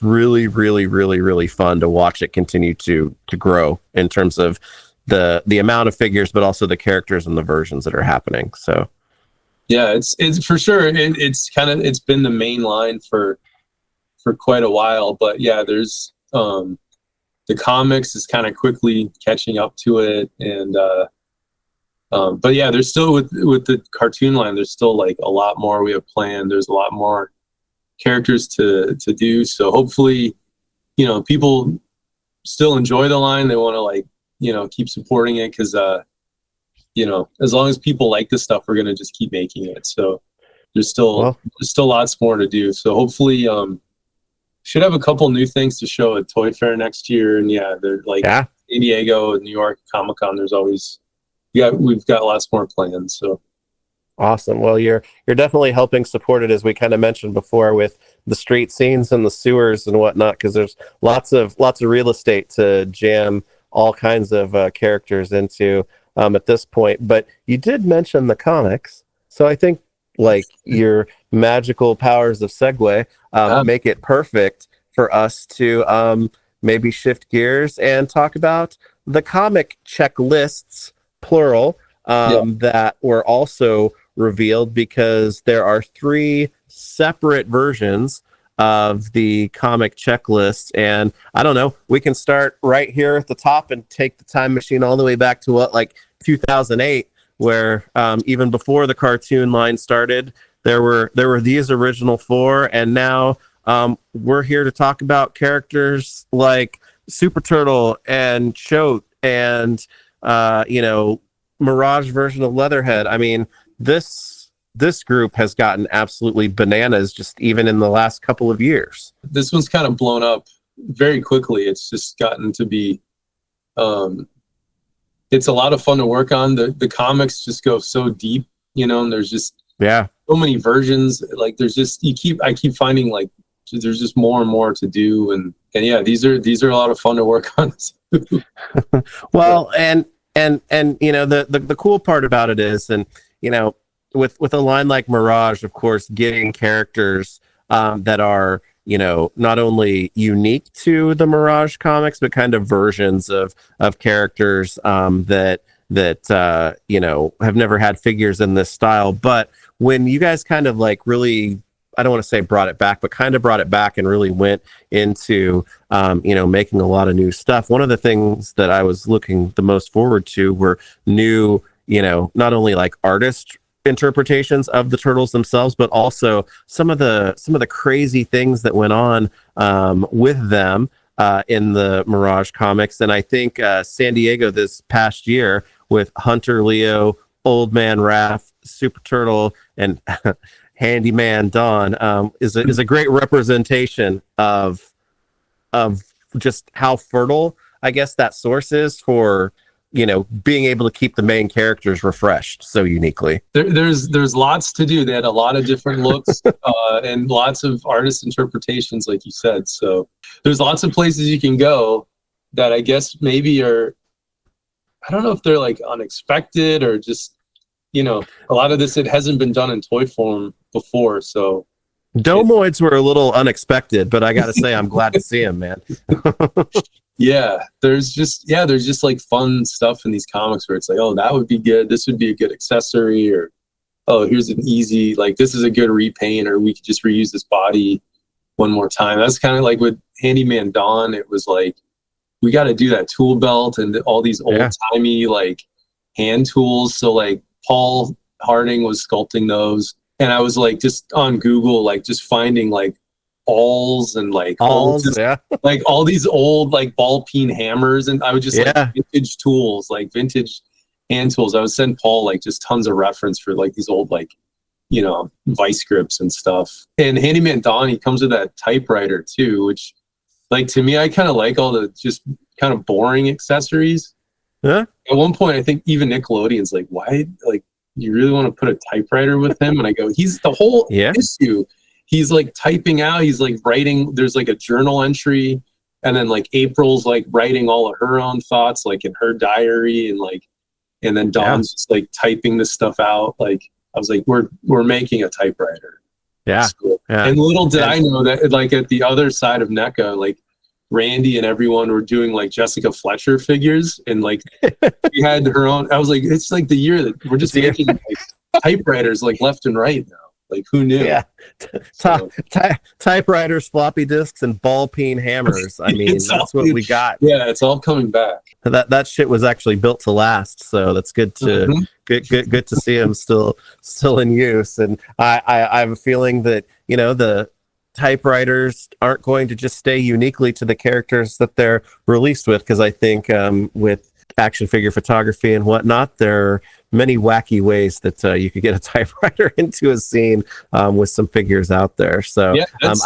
really, really, really, really fun to watch it continue to grow in terms of the amount of figures, but also the characters and the versions that are happening. So yeah, it's for sure. It's been the main line for quite a while, but yeah, there's the comics is kind of quickly catching up to it, and but yeah, there's still with the cartoon line, there's still like a lot more we have planned. There's a lot more characters to do, so hopefully people still enjoy the line. They want to like keep supporting it, because as long as people like this stuff, we're going to just keep making it. So there's still lots more to do, so hopefully should have a couple new things to show at Toy Fair next year. And yeah, they're like San Diego and New York Comic-Con, there's always we've got lots more plans. So awesome. Well, you're definitely helping support it, as we kind of mentioned before, with the street scenes and the sewers and whatnot, because there's lots of real estate to jam all kinds of characters into at this point. But you did mention the comics, so I think like your magical powers of segue make it perfect for us to maybe shift gears and talk about the comic checklists, plural, that were also revealed, because there are 3 separate versions of the comic checklist. And I don't know, we can start right here at the top and take the time machine all the way back to like 2008, where even before the cartoon line started, there were these original 4, and now we're here to talk about characters like Super Turtle and Choate and Mirage version of Leatherhead. I mean, this group has gotten absolutely bananas just even in the last couple of years. This one's kind of blown up very quickly. It's just gotten to be it's a lot of fun to work on. The comics just go so deep, and there's just so many versions. Like there's just I keep finding like there's just more and more to do, and yeah, these are a lot of fun to work on. Well, and the cool part about it is, and with a line like Mirage, of course, getting characters that are not only unique to the Mirage comics, but kind of versions of characters that have never had figures in this style. But when you guys kind of like really, I don't want to say brought it back, but kind of brought it back and really went into, making a lot of new stuff. One of the things that I was looking the most forward to were new, not only like artist interpretations of the Turtles themselves, but also some of the crazy things that went on with them in the Mirage comics. And I think San Diego this past year with Hunter Leo, Old Man Raph, Super Turtle, and Handyman Don is a great representation of just how fertile, I guess, that source is for being able to keep the main characters refreshed so uniquely. There's lots to do. They had a lot of different looks and lots of artist interpretations, like you said. So there's lots of places you can go that I guess maybe are, I don't know if they're like unexpected or just, a lot of this, it hasn't been done in toy form before. So Domoids were a little unexpected, but I got to say, I'm glad to see them, man. Yeah, there's just like fun stuff in these comics where it's like, oh, that would be good. This would be a good accessory, or oh, here's an easy, like this is a good repaint, or we could just reuse this body one more time. That's kind of like with Handyman Dawn. It was like, we got to do that tool belt and all these old timey like hand tools. So like Paul Harding was sculpting those, and I was like just on Google, like just finding like awls and like like all these old like ball peen hammers, and I would just like vintage tools, like vintage hand tools. I would send Paul like just tons of reference for like these old like vice grips and stuff. And Handyman Don, he comes with that typewriter too, which like to me, I kind of like all the just kind of boring accessories. At one point, I think even Nickelodeon's like, why, like, you really want to put a typewriter with him? And I go, he's the whole issue. He's like typing out, he's like writing, there's like a journal entry, and then like April's like writing all of her own thoughts like in her diary, and then Dawn's just like typing this stuff out. Like I was like, we're making a typewriter. Cool. And little did I know that like at the other side of NECA, like Randy and everyone were doing like Jessica Fletcher figures, and like she had her own. I was like, it's like the year that we're just making like typewriters like left and right now. Like, who knew? Yeah. Typewriters, floppy disks, and ball peen hammers. I mean, that's what we got. Yeah, it's all coming back. That shit was actually built to last, so that's good to good to see them still in use. And I have a feeling that the typewriters aren't going to just stay uniquely to the characters that they're released with, because I think with action figure photography and whatnot, there are many wacky ways that you could get a typewriter into a scene with some figures out there. So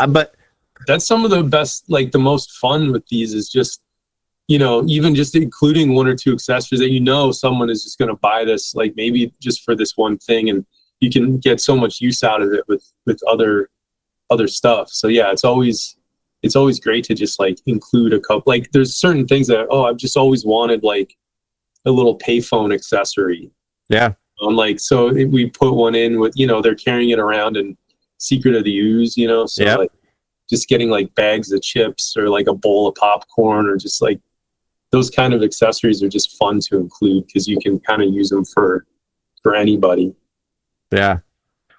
but that's some of the best, like the most fun with these is just you know, even just including one or two accessories that, you know, someone is just going to buy this, like maybe just for this one thing, and you can get so much use out of it with other stuff. So yeah, it's always great to just like include a couple, like there's certain things that, oh, I've just always wanted like a little payphone accessory. Yeah. Like, so we put one in with, you know, they're carrying it around in Secret of the Ooze, you know, so like just getting like bags of chips or like a bowl of popcorn, or just like those kind of accessories are just fun to include because you can kind of use them for anybody. Yeah.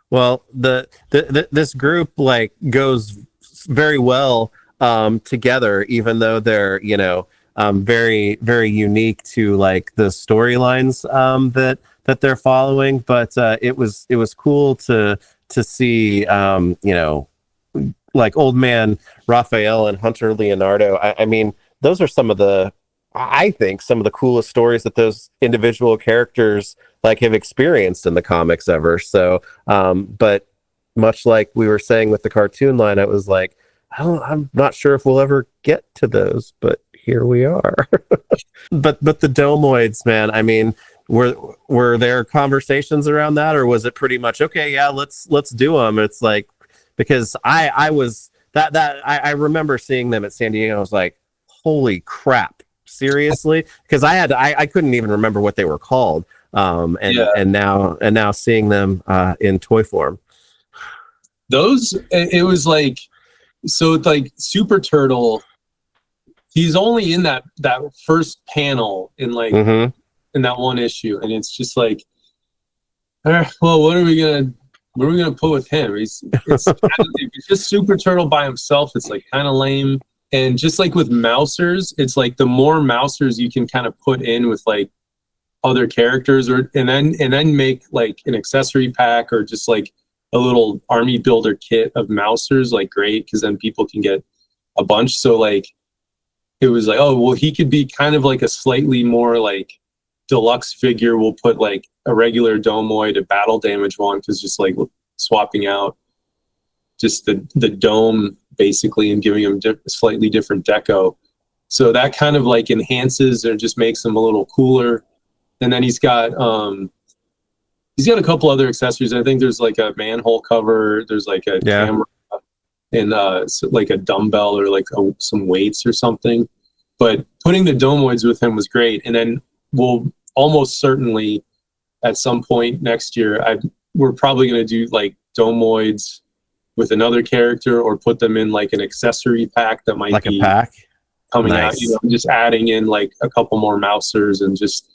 Well, this group like goes very well together, even though they're, you know, very, very unique to like the storylines that they're following. But it was cool to see, you know, like Old Man Raphael and Hunter Leonardo. I mean, those are I think some of the coolest stories that those individual characters like have experienced in the comics ever. So, but much like we were saying with the cartoon line, it was like, I'm not sure if we'll ever get to those, but here we are. but the Domoids, man, I mean, were there conversations around that, or was it pretty much, okay, yeah, let's do them? It's like, because I was I remember seeing them at San Diego. I was like, holy crap, seriously? Because I couldn't even remember what they were called. And now seeing them in toy form. Those, it was like, so it's like Super Turtle, he's only in that first panel in like in that one issue, and it's just like, well, what are we gonna put with him? It's just Super Turtle by himself. It's like kind of lame. And just like with Mousers, it's like the more Mousers you can kind of put in with like other characters, and then make like an accessory pack or just like a little army builder kit of Mousers, like great, because then people can get a bunch. So like it was like, oh well, he could be kind of like a slightly more like deluxe figure. We'll put like a regular Domoid, a battle damage one, because just like swapping out just the dome basically and giving him slightly different deco. So that kind of like enhances or just makes him a little cooler. And then he's got a couple other accessories. I think there's like a manhole cover. There's like a camera and so like a dumbbell or like some weights or something. But putting the Domoids with him was great. And then we'll almost certainly at some point next year, we're probably going to do like Domoids with another character, or put them in like an accessory pack that might like be a pack coming out. You know, just adding in like a couple more Mousers, and just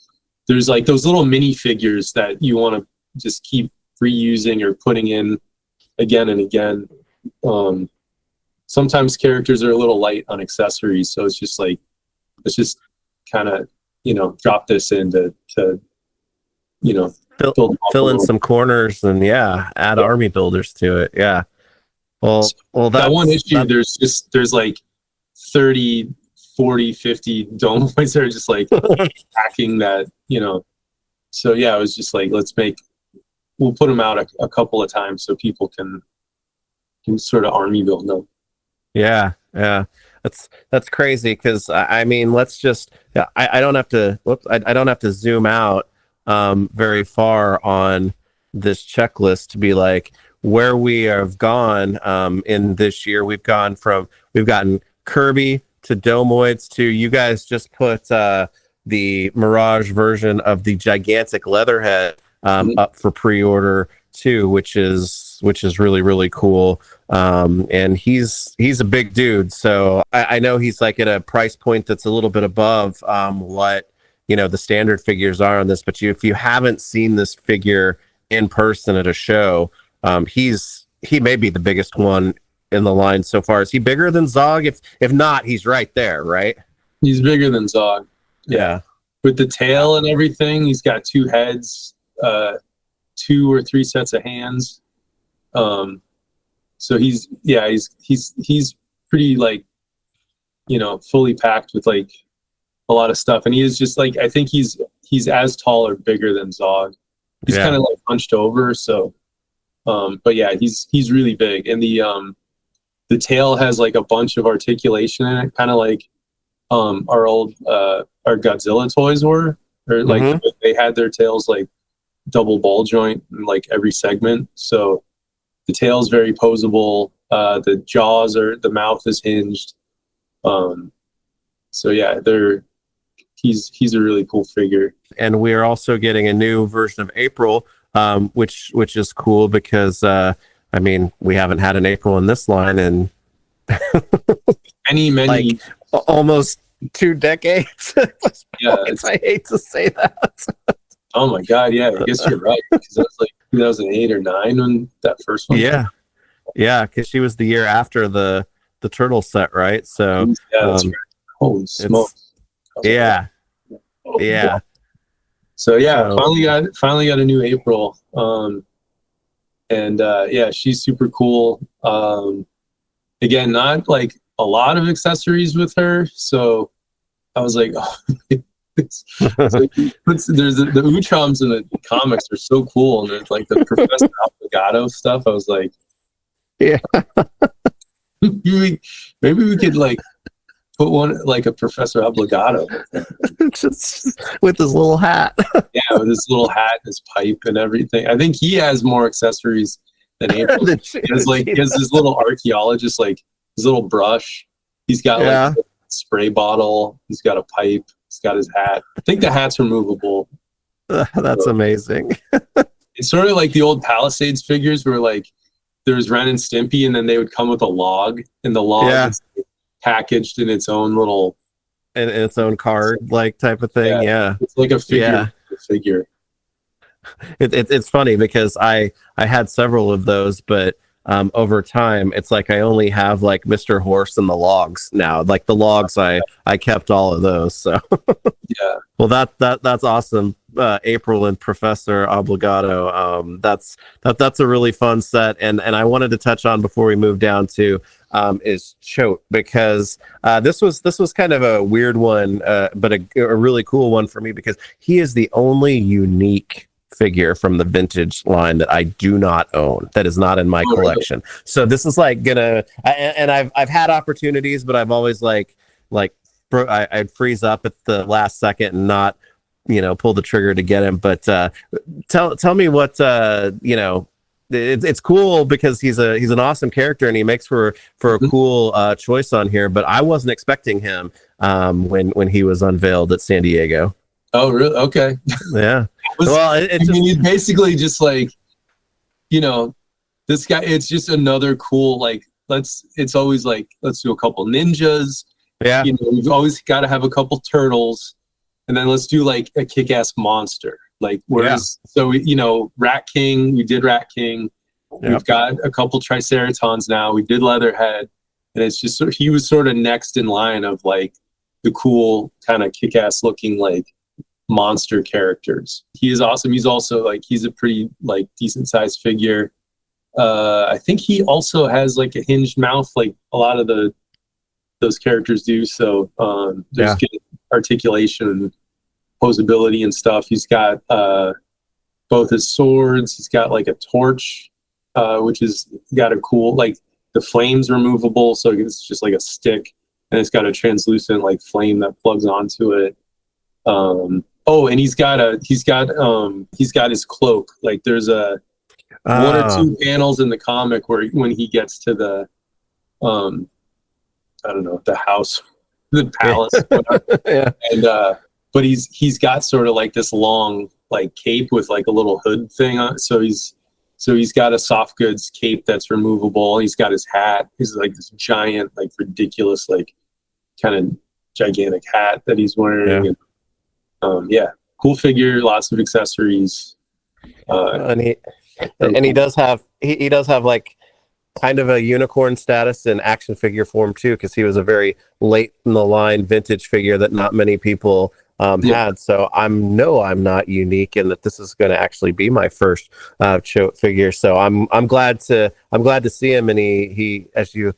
there's like those little mini figures that you want to just keep reusing or putting in again and again. Sometimes characters are a little light on accessories, so it's just like, let's just kind of, you know, drop this in to you know, fill in some corners and add army builders to it. Yeah. Well, that one issue, there's like 30, 40, 50 Domoids that are just like packing that, you know. So yeah, it was just like, we'll put them out a couple of times so people can sort of army build them. Yeah. That's crazy, because I mean, let's just I don't have to zoom out very far on this checklist to be like where we have gone in this year. We've gotten Kirby to Domoids to, you guys just put the Mirage version of the gigantic Leatherhead up for pre-order too, which is really, really cool. And he's a big dude, so I know he's like at a price point that's a little bit above what, you know, the standard figures are on this. But if you haven't seen this figure in person at a show, he may be the biggest one in the line so far. Is he bigger than Zog? If not, he's right there, right? He's bigger than Zog. Yeah. With the tail and everything, he's got 2 heads, 2 or 3 sets of hands. So he's pretty like, you know, fully packed with like a lot of stuff. And he is just like, I think he's as tall or bigger than Zog. He's kind of like hunched over. So, but yeah, he's really big. And the tail has like a bunch of articulation in it, kind of like our old our Godzilla toys were, or like they had their tails like double ball joint in like every segment. So the tail's very posable. The jaws the mouth is hinged. So yeah, he's a really cool figure. And we're also getting a new version of April, which is cool because I mean, we haven't had an April in this line in many like almost 2 decades. Yeah, I hate to say that. Oh my god, yeah, I guess you're right, because that was like 2008 or 9 when that first one yeah because she was the year after the turtle set, right? So yeah, that's right. Holy smokes. Yeah. So yeah, finally got a new April. And yeah, she's super cool. Again, not like a lot of accessories with her, so I was like, oh, there's the Utroms in the comics are so cool, and there's like the Professor Obligato stuff. I was like, yeah, maybe we could like put one like a Professor Obligato just with his little hat. Yeah, with his little hat and his pipe and everything. I think he has more accessories than April. He has his little archaeologist, like his little brush. He's got like a spray bottle. He's got a pipe. He's got his hat. I think the hat's removable. That's amazing. It's sort of like the old Palisades figures where like there's Ren and Stimpy, and then they would come with a log, and the log is packaged in its own little in its own card like type of thing. Yeah. It's like a figure. It's funny because I had several of those, but over time it's like I only have like Mr. Horse and the logs now. Like the logs, I kept all of those. So yeah. Well, that's awesome. April and Professor Obligato. That's a really fun set, and I wanted to touch on before we move down to is Choate, because this was kind of a weird one, but a really cool one for me, because he is the only unique figure from the vintage line that I do not own, that is not in my collection. Really? So this is like and I've had opportunities, but I've always I'd freeze up at the last second and not pull the trigger to get him. But tell me what it's cool because he's an awesome character, and he makes for a cool choice on here. But I wasn't expecting him when he was unveiled at San Diego. Oh, really? Okay. Yeah. Well, he's basically just like, this guy. It's just another cool it's always like, let's do a couple ninjas. Yeah. We've always got to have a couple turtles, and then let's do like a kick-ass monster. Like so Rat King. We did Rat King. Yep. We've got a couple Triceratons now. We did Leatherhead, and it's just he was sort of next in line of like the cool kind of kick-ass looking like monster characters. He is awesome. He's also like he's a pretty like decent sized figure. I think he also has like a hinged mouth, like a lot of those characters do. So there's good articulation and posability and stuff. He's got both his swords. He's got like a torch, which is got a cool like the flame's removable, so it's just like a stick, and it's got a translucent like flame that plugs onto it. And he's got his cloak. Like there's one or two panels in the comic where when he gets to the I don't know, the house, the palace, yeah. And but he's got sort of like this long like cape with like a little hood thing on. So he's got a soft goods cape that's removable. He's got his hat. He's like this giant, like ridiculous, like kind of gigantic hat that he's wearing. Yeah. And, cool figure, lots of accessories. And he does have like kind of a unicorn status in action figure form too, because he was a very late in the line vintage figure that not many people had. So I'm not unique, and that this is going to actually be my first Choate figure. So I'm glad to see him, and he as you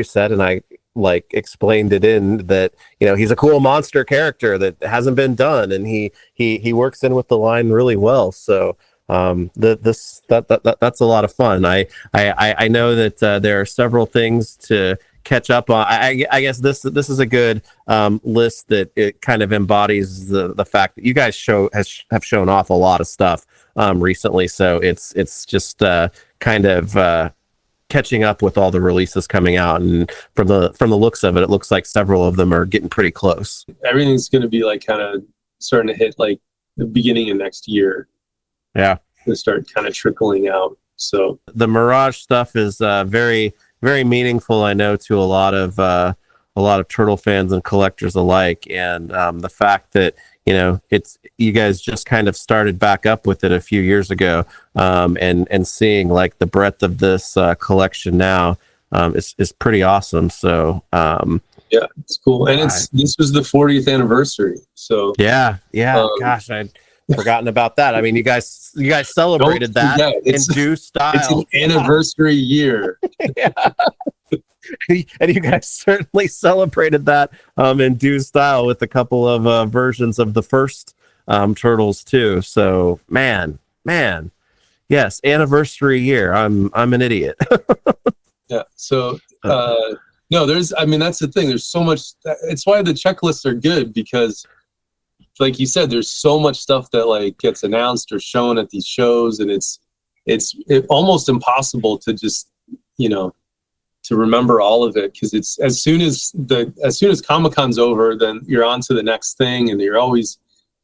said, and I like explained it in that he's a cool monster character that hasn't been done, and he works in with the line really well. So that's a lot of fun. I know that there are several things to catch up on. I guess this is a good list that it kind of embodies the fact that you guys have shown off a lot of stuff recently. So it's just kind of catching up with all the releases coming out, and from the looks of it, it looks like several of them are getting pretty close. Everything's going to be like kind of starting to hit like the beginning of next year. Yeah, to start kind of trickling out. So the Mirage stuff is very, very meaningful, I know, to a lot of Turtle fans and collectors alike, and the fact that it's you guys just kind of started back up with it a few years ago, and seeing like the breadth of this collection now is pretty awesome. So yeah, it's cool, and this was the 40th anniversary. So yeah, gosh, I'd forgotten about that. I mean, you guys celebrated that in due style. It's an anniversary year. Yeah. And you guys certainly celebrated that in due style with a couple of versions of the first Turtles too. So man, yes, anniversary year. I'm an idiot. Yeah. So no, that's the thing. There's so much. It's why the checklists are good, because like you said, there's so much stuff that like gets announced or shown at these shows, and it's almost impossible to just to remember all of it, because it's as soon as Comic-Con's over, then you're on to the next thing, and you're always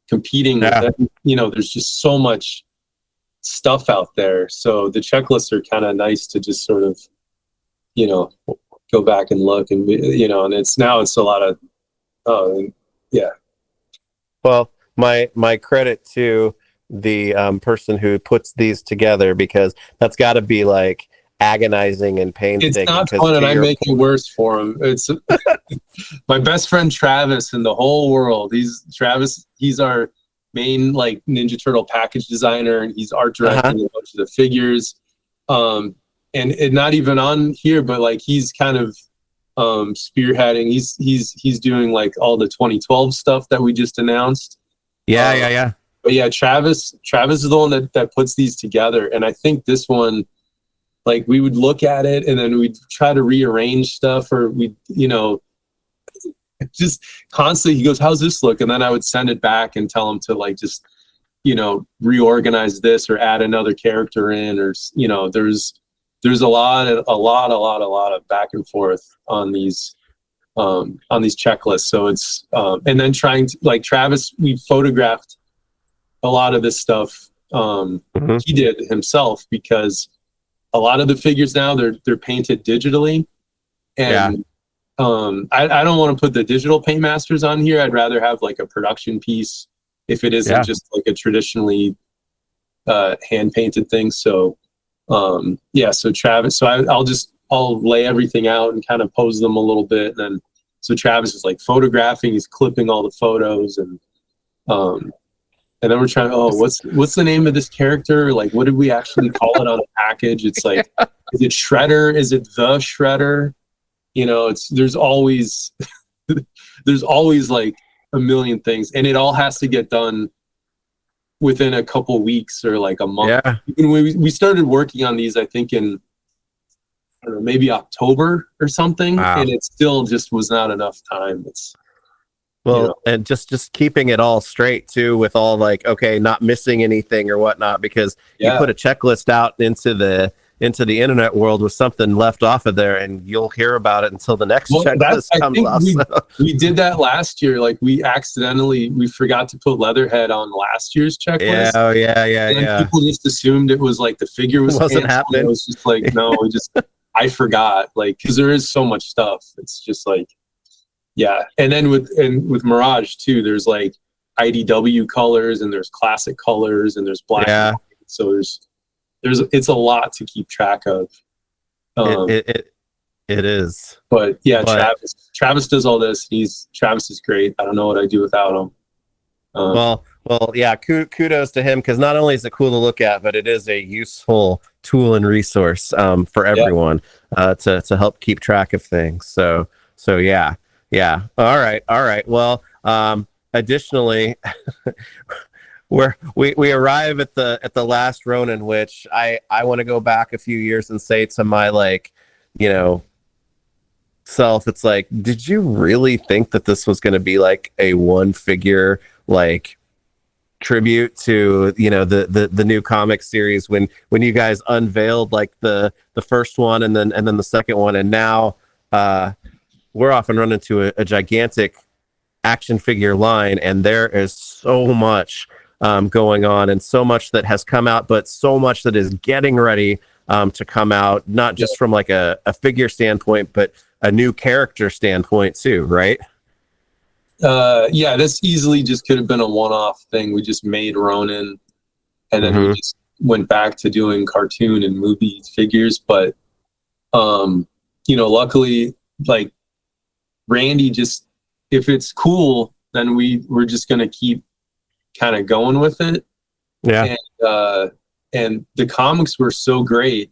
competing. Yeah. There's just so much stuff out there. So the checklists are kind of nice to just sort of go back and look, and and it's a lot of yeah. Well, my credit to the person who puts these together, because that's got to be like agonizing and painstaking. It's not fun, and I make it worse for him. It's my best friend Travis in the whole world. He's our main like Ninja Turtle package designer, and he's art directing a bunch of the figures. And not even on here, but like he's kind of spearheading. He's doing like all the 2012 stuff that we just announced. Yeah. But yeah, Travis is the one that puts these together, and I think this one, like, we would look at it and then we'd try to rearrange stuff, or we just constantly, he goes, how's this look? And then I would send it back and tell him to like just reorganize this or add another character in, or there's a lot of back and forth on these checklists. So it's and then trying to, like, Travis, we photographed a lot of this stuff. He did himself, because a lot of the figures now they're painted digitally, and I don't want to put the digital paint masters on here. I'd rather have like a production piece if it isn't just like a traditionally hand painted thing. So so Travis, so I'll lay everything out and kind of pose them a little bit, and then so Travis is like photographing, he's clipping all the photos, and then we're trying, what's the name of this character? Like, what did we actually call it on a package? It's like, is it Shredder? Is it the Shredder? There's always like a million things, and it all has to get done within a couple weeks or like a month. Yeah. Even when we started working on these, I think in, I don't know, maybe October or something, and it still just was not enough time. It's and just keeping it all straight too, with all like, okay, not missing anything or whatnot, because you put a checklist out into the internet world with something left off of there, and you'll hear about it until the next checklist comes off. We did that last year. Like, we forgot to put Leatherhead on last year's checklist. Yeah. People just assumed it was like the figure wasn't happening. It was just like, no, I forgot, like, because there is so much stuff. It's just like, yeah. And then with Mirage too, there's like IDW colors, and there's classic colors, and there's black. Yeah. So it's a lot to keep track of. It is. But yeah, Travis does all this. Travis is great. I don't know what I'd do without him. Well, yeah, kudos to him, because not only is it cool to look at, but it is a useful tool and resource for everyone to help keep track of things. So yeah. All right. Well, additionally, we arrive at the Last Ronin, which I want to go back a few years and say to my, like, self, it's like, did you really think that this was going to be like a one figure like tribute to, you know, the new comic series when you guys unveiled like the first one and then the second one, and now we're off and running to a gigantic action figure line, and there is so much going on, and so much that has come out, but so much that is getting ready to come out, not just from like a figure standpoint, but a new character standpoint too, right? Yeah, this easily just could have been a one-off thing. We just made Ronin, and then we just went back to doing cartoon and movie figures. But you know, luckily, like Randy just, if it's cool, then we're just gonna keep kind of going with it. Yeah. And the comics were so great,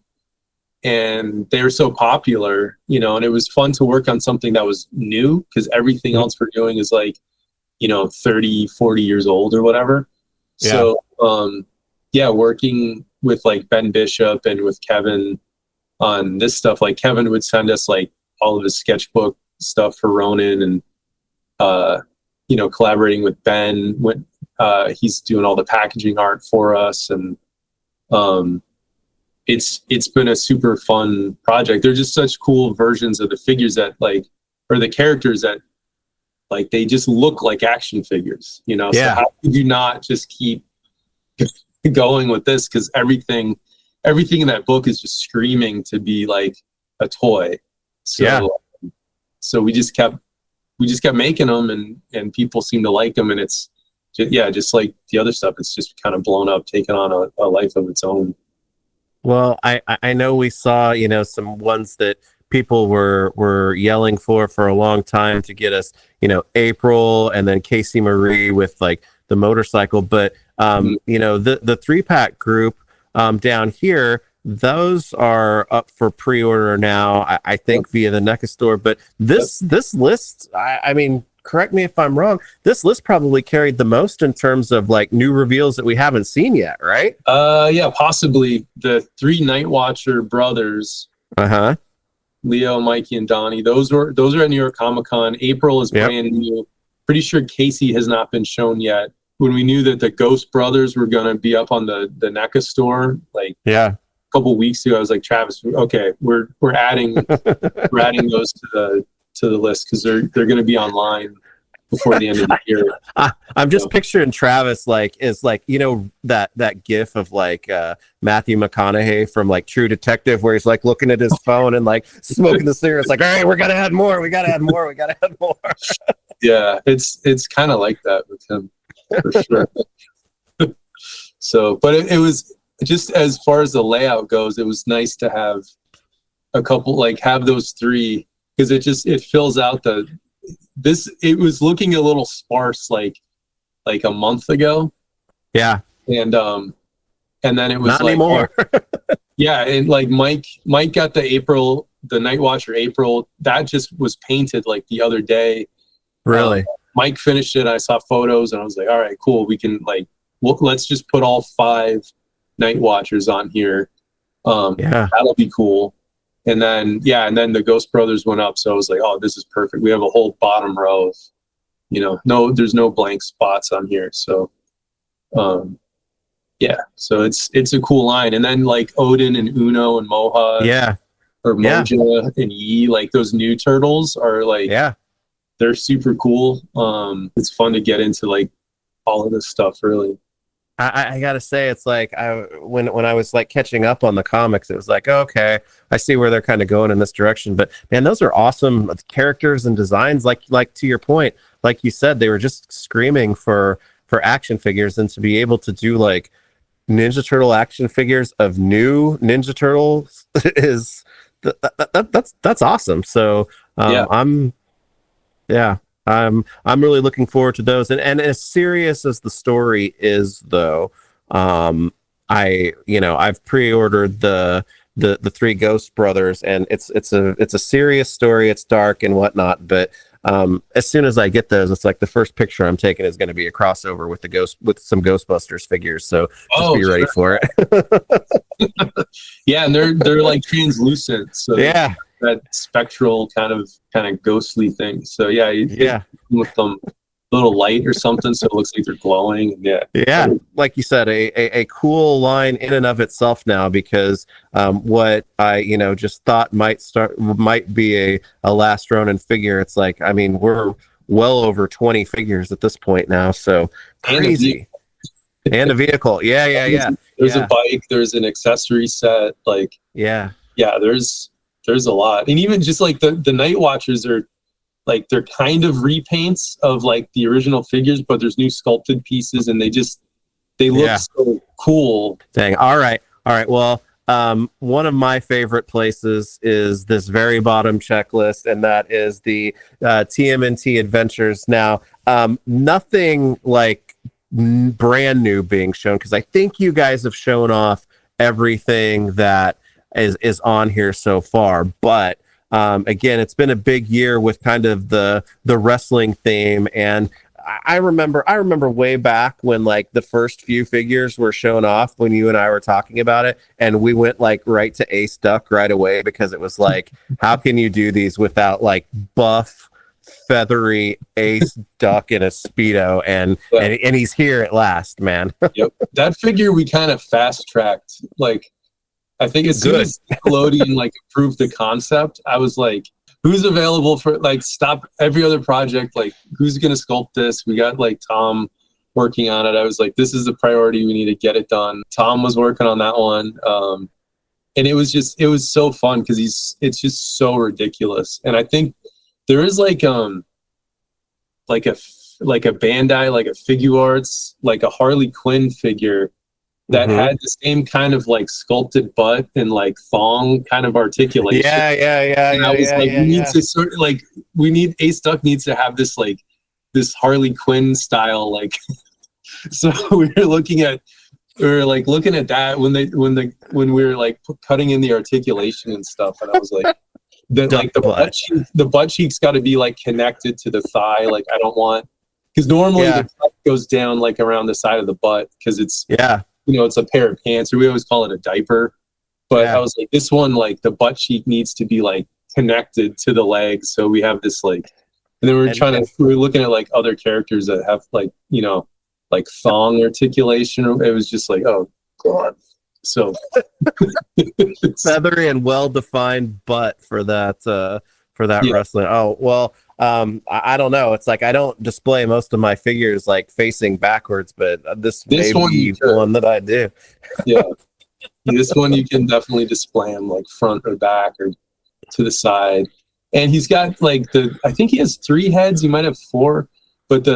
and they're so popular, you know, and it was fun to work on something that was new, because everything else we're doing is like, you know, 30, 40 years old or whatever. Yeah. So, yeah, working with like Ben Bishop and with Kevin on this stuff, like Kevin would send us like all of his sketchbook stuff for Ronin, and, you know, collaborating with Ben when he's doing all the packaging art for us. And, it's been a super fun project. They're just such cool versions of the figures that like, or the characters that like, they just look like action figures, you know? Yeah. So how could you not just keep going with this? Because everything in that book is just screaming to be like a toy. So, so we just kept making them, and people seem to like them. And it's just like the other stuff, it's just kind of blown up, taking on a life of its own. Well, I know we saw, you know, some ones that people were yelling for a long time to get us, you know, April and then Casey Marie with like the motorcycle. But, you know, the 3-pack group down here, those are up for pre-order now, I think via the NECA store. But this list, I mean, correct me if I'm wrong, this list probably carried the most in terms of like new reveals that we haven't seen yet, right? Yeah, possibly. The 3 Nightwatcher brothers, Leo, Mikey, and Donnie, those are at New York Comic Con. April is brand new. Pretty sure Casey has not been shown yet. When we knew that the Ghost Brothers were going to be up on the NECA store, like a couple weeks ago, I was like, Travis, okay, we're adding those to the list, because they're going to be online before the end of the year. I'm just picturing Travis is like, you know, that gif of like Matthew McConaughey from like True Detective, where he's like looking at his phone and like smoking the cigarettes, like, all right, we gotta add more. Yeah, it's kind of like that with him, for sure. So, but it was just, as far as the layout goes, it was nice to have a couple, like have those 3, because it fills out it was looking a little sparse like a month ago. Yeah. And then it was not like anymore. Yeah, and like Mike got the Nightwatcher April, that just was painted like the other day. Really? Mike finished it, I saw photos, and I was like, all right, cool, we can like, let's just put all 5 Nightwatchers on here. That'll be cool. And then the Ghost Brothers went up, so I was like, oh, this is perfect. We have a whole bottom row of, you know, there's no blank spots on here. So, so it's a cool line. And then like Odin and Uno and Moha, or Moja and Yi, like those new turtles are like, they're super cool. It's fun to get into like all of this stuff, really. I gotta say, it's like when I was like catching up on the comics, it was like, okay, I see where they're kind of going in this direction. But man, those are awesome characters and designs. Like to your point, like you said, they were just screaming for action figures, and to be able to do like Ninja Turtle action figures of new Ninja Turtles is that's awesome. So I'm really looking forward to those. And as serious as the story is, though, I've pre-ordered the 3 Ghost Brothers, and it's a serious story. It's dark and whatnot, but as soon as I get those, it's like the first picture I'm taking is going to be a crossover with some Ghostbusters figures. So just be ready for it. Yeah, and they're like translucent. So that spectral kind of ghostly thing. So yeah, with them little light or something, so it looks like they're glowing. Yeah, like you said, a cool line in and of itself now, because what I just thought might be a Last Ronin figure, it's like, I mean, we're well over 20 figures at this point now, so crazy. And a vehicle. Yeah. There's a bike, there's an accessory set, like there's a lot. And even just like the Night Watchers are like, they're kind of repaints of like the original figures, but there's new sculpted pieces, and they look so cool. Dang. All right. Well, one of my favorite places is this very bottom checklist, and that is the TMNT Adventures. Now, nothing like brand new being shown, because I think you guys have shown off everything that is on here so far, but again, it's been a big year with kind of the wrestling theme. And I remember way back when like the first few figures were shown off, when you and I were talking about it, and we went like right to Ace Duck right away, because it was like, how can you do these without like buff, feathery Ace Duck in a Speedo, and he's here at last, man. Yep. That figure we kind of fast tracked. Like, I think as soon as Nickelodeon like approved the concept, I was like, who's available for, like, stop every other project, like, who's gonna sculpt this? We got like Tom working on it. I was like, this is the priority, we need to get it done. Tom was working on that one, and it was so fun, because it's just so ridiculous. And I think there is like a Bandai, like a Figuarts, like a Harley Quinn figure that had the same kind of like sculpted butt and like thong kind of articulation. And I was like, we need to sort of like, Ace Duck needs to have this like this Harley Quinn style, like. So we were looking at that when we were like cutting in the articulation and stuff, and I was like, the butt cheek's got to be like connected to the thigh. Like, I don't want, because normally the butt goes down like around the side of the butt, because it's it's a pair of pants, or we always call it a diaper. But I was like, this one, like the butt cheek needs to be like connected to the legs. So we have this like, and then we were looking at like other characters that have like, like thong articulation. It was just like, oh God. So feathery and well-defined butt for that wrestling. Oh, well, I don't know. It's like, I don't display most of my figures like facing backwards, but this may be one that I do. Yeah. This one you can definitely display him like front or back or to the side. And he's got like I think he has 3 heads, he might have 4, but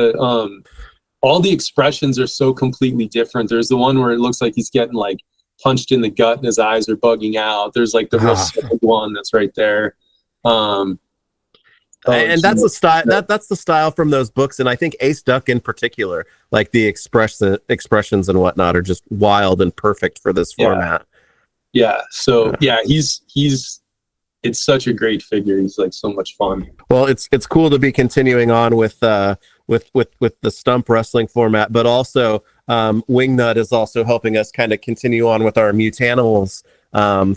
all the expressions are so completely different. There's the one where it looks like he's getting like punched in the gut and his eyes are bugging out. There's like the real simple one that's right there. And that's the style. That's the style from those books, and I think Ace Duck in particular, like the expressions and whatnot, are just wild and perfect for this format. Yeah. So he's it's such a great figure. He's like so much fun. Well, it's cool to be continuing on with the stump wrestling format, but also Wingnut is also helping us kind of continue on with our Mutanimals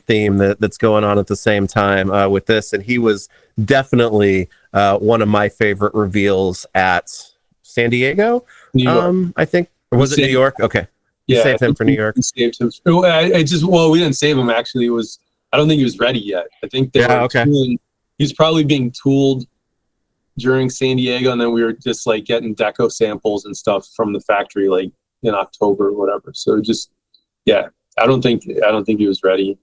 theme that's going on at the same time with this, and he was definitely one of my favorite reveals at San Diego. I think, or was it New York? Okay, you saved him for New York. We saved him. We didn't save him, actually. I don't think he was ready yet. I think he's probably being tooled during San Diego, and then we were just like getting deco samples and stuff from the factory like in October or whatever. So I don't think he was ready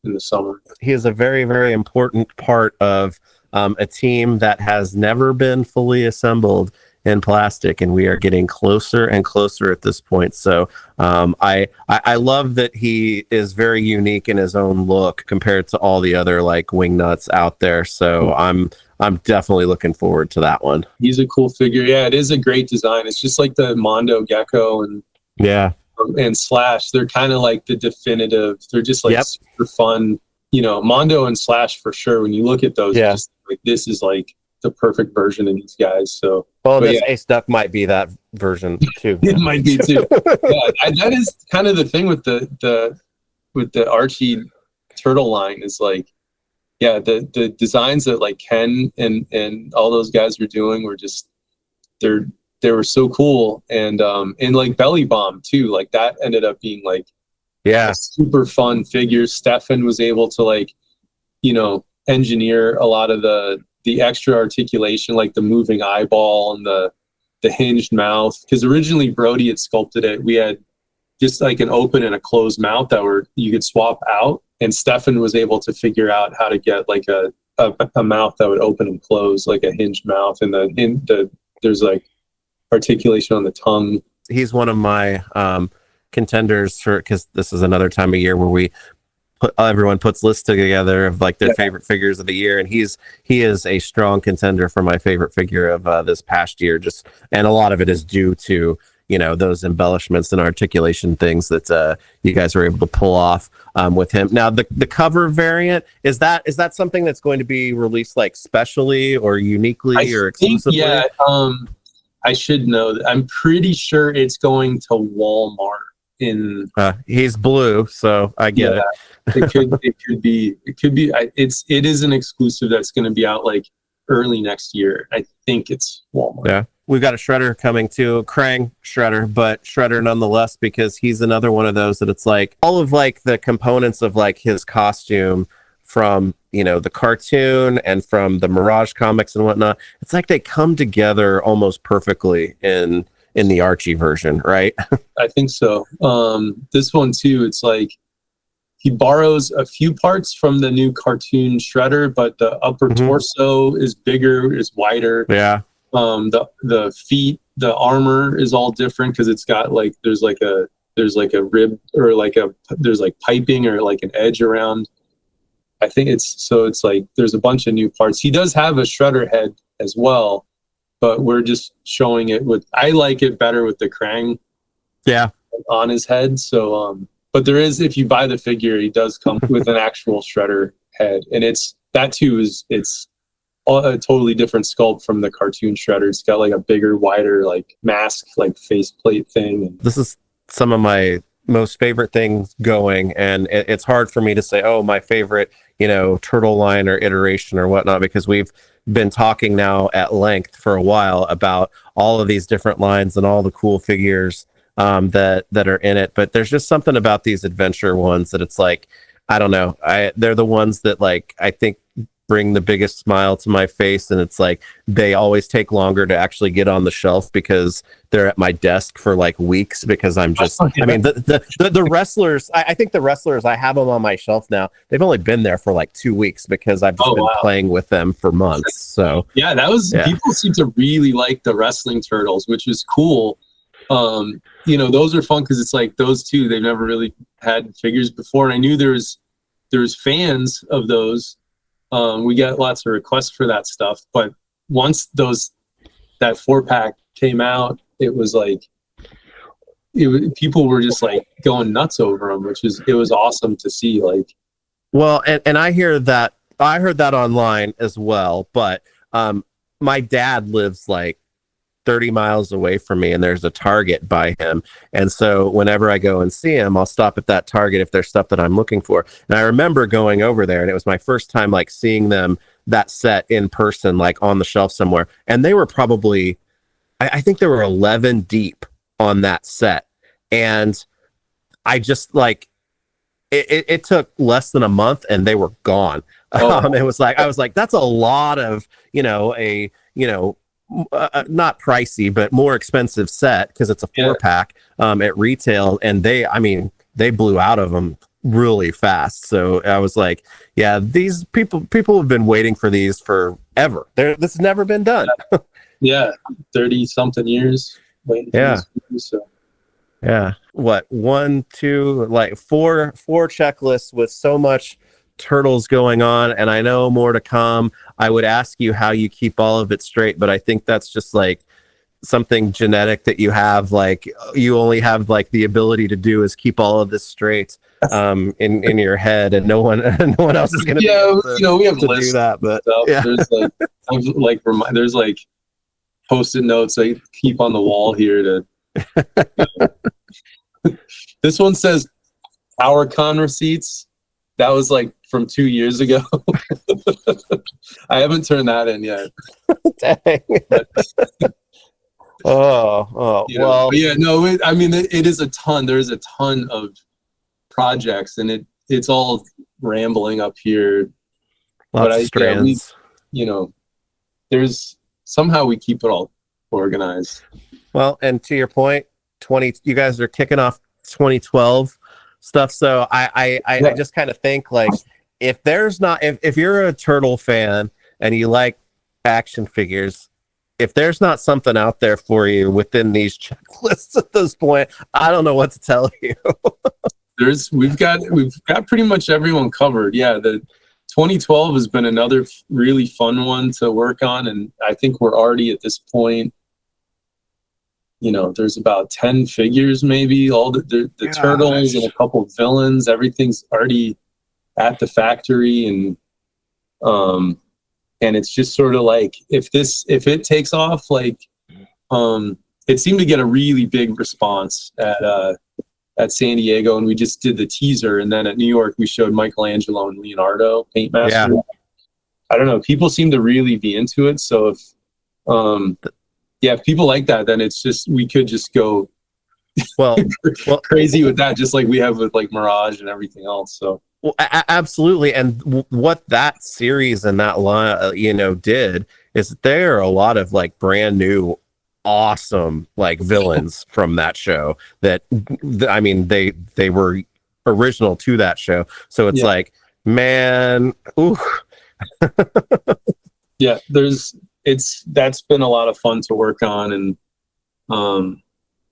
in the summer. He is a very, very important part of a team that has never been fully assembled in plastic, and we are getting closer and closer at this point. So I love that he is very unique in his own look compared to all the other like Wingnuts out there. So I'm definitely looking forward to that one. He's a cool figure. Yeah, it is a great design. It's just like the Mondo Gecko and Slash. They're kind of like the definitive. They're just like super fun. Mondo and Slash for sure. When you look at those, just like, this is like the perfect version of these guys. So Ace Duck might be that version too. It might be too. That is kind of the thing with the Archie turtle line, is like yeah, the designs that like Ken and all those guys were doing were just they were so cool. And like Belly Bomb too, like that ended up being like a super fun figure. Stefan was able to like, you know, engineer a lot of the extra articulation, like the moving eyeball and the hinged mouth. Because originally Brody had sculpted it. We had just like an open and a closed mouth that you could swap out. And Stefan was able to figure out how to get like a mouth that would open and close, like a hinged mouth, and there's like articulation on the tongue. He's one of my contenders for, because this is another time of year where everyone puts lists together of like their favorite figures of the year, and he is a strong contender for my favorite figure of this past year. And a lot of it is due to, you know, those embellishments and articulation things that you guys were able to pull off with him. Now, the cover variant, is that something that's going to be released like specially or uniquely or exclusively? Yeah, I should know that. I'm pretty sure it's going to Walmart. He's blue, so I get it. It could be. It is an exclusive that's going to be out like early next year. I think it's Walmart. Yeah. We've got a Shredder coming too, Krang Shredder, but Shredder nonetheless, because he's another one of those that it's like all of like the components of like his costume from, you know, the cartoon and from the Mirage comics and whatnot. It's like they come together almost perfectly in the Archie version, right? I think so. This one too, it's like he borrows a few parts from the new cartoon Shredder, but the upper torso is bigger, is wider. Yeah. The feet, the armor is all different because it's got like there's like a rib or there's like piping or like an edge around. I think it's like there's a bunch of new parts. He does have a Shredder head as well, but we're just showing it with. I like it better with the Krang, on his head. So, but there is, if you buy the figure, he does come with an actual Shredder head, and it's a totally different sculpt from the cartoon Shredder. It's got like a bigger, wider, like mask, like faceplate thing. This is some of my most favorite things going, and it's hard for me to say, oh, my favorite, you know, turtle line or iteration or whatnot, because we've been talking now at length for a while about all of these different lines and all the cool figures that are in it. But there's just something about these adventure ones that it's like, I don't know, they're the ones that like I think bring the biggest smile to my face, and it's like they always take longer to actually get on the shelf because they're at my desk for like weeks, because I'm just I mean the wrestlers, I think the wrestlers, I have them on my shelf now, they've only been there for like 2 weeks because I've just been playing with them for months. So people seem to really like the wrestling turtles, which is cool. You know, those are fun because it's like those two, they've never really had figures before, and I knew there's fans of those. We get lots of requests for that stuff, but once that 4-pack came out, it was like people were just like going nuts over them, it was awesome to see. Like, well, and I heard that online as well, but my dad lives like 30 miles away from me, and there's a Target by him, and so whenever I go and see him, I'll stop at that Target if there's stuff that I'm looking for. And I remember going over there, and it was my first time like seeing them, that set in person, like on the shelf somewhere, and they were probably, I think there were 11 deep on that set, and I just like it took less than a month and they were gone. It was like, I was like, that's a lot of, not pricey, but more expensive set, because it's a 4-pack at retail, and they blew out of them really fast. So I was like, yeah, these people have been waiting for these forever. This has never been done. 30 something years waiting for these, so. Yeah, what, 1, 2, like four checklists with so much Turtles going on, and I know more to come. I would ask you how you keep all of it straight, but I think that's just like something genetic that you have, like you only have like the ability to do is keep all of this straight in your head, and no one else is going to be able to, we have to lists do that. But there's like post-it notes I keep on the wall here to this one says our con receipts. That was like from 2 years ago. I haven't turned that in yet. Dang. Oh, well. Yeah, no, I mean, it is a ton. There's a ton of projects, and it's all rambling up here. Lots of strands. There's somehow we keep it all organized. Well, and to your point, you guys are kicking off 2012 stuff. So I just kind of think, like, if you're a turtle fan and you like action figures, if there's not something out there for you within these checklists at this point, I don't know what to tell you. We've got pretty much everyone covered. Yeah, the 2012 has been another really fun one to work on, and I think we're already at this point. There's about 10 figures, maybe. All the turtles and a couple of villains. Everything's already at the factory, and it's just sort of like, if it takes off, like, it seemed to get a really big response at San Diego, and we just did the teaser, and then at New York we showed Michelangelo and Leonardo Paintmaster. Yeah. I don't know, people seem to really be into it, so if people like that, then it's just, we could just go well crazy with that, just like we have with like Mirage and everything else. So absolutely. And what that series and that line did is there are a lot of like brand new awesome like villains from that show that I mean they were original to that show, so it's like, man, ooh. Yeah, that's been a lot of fun to work on, and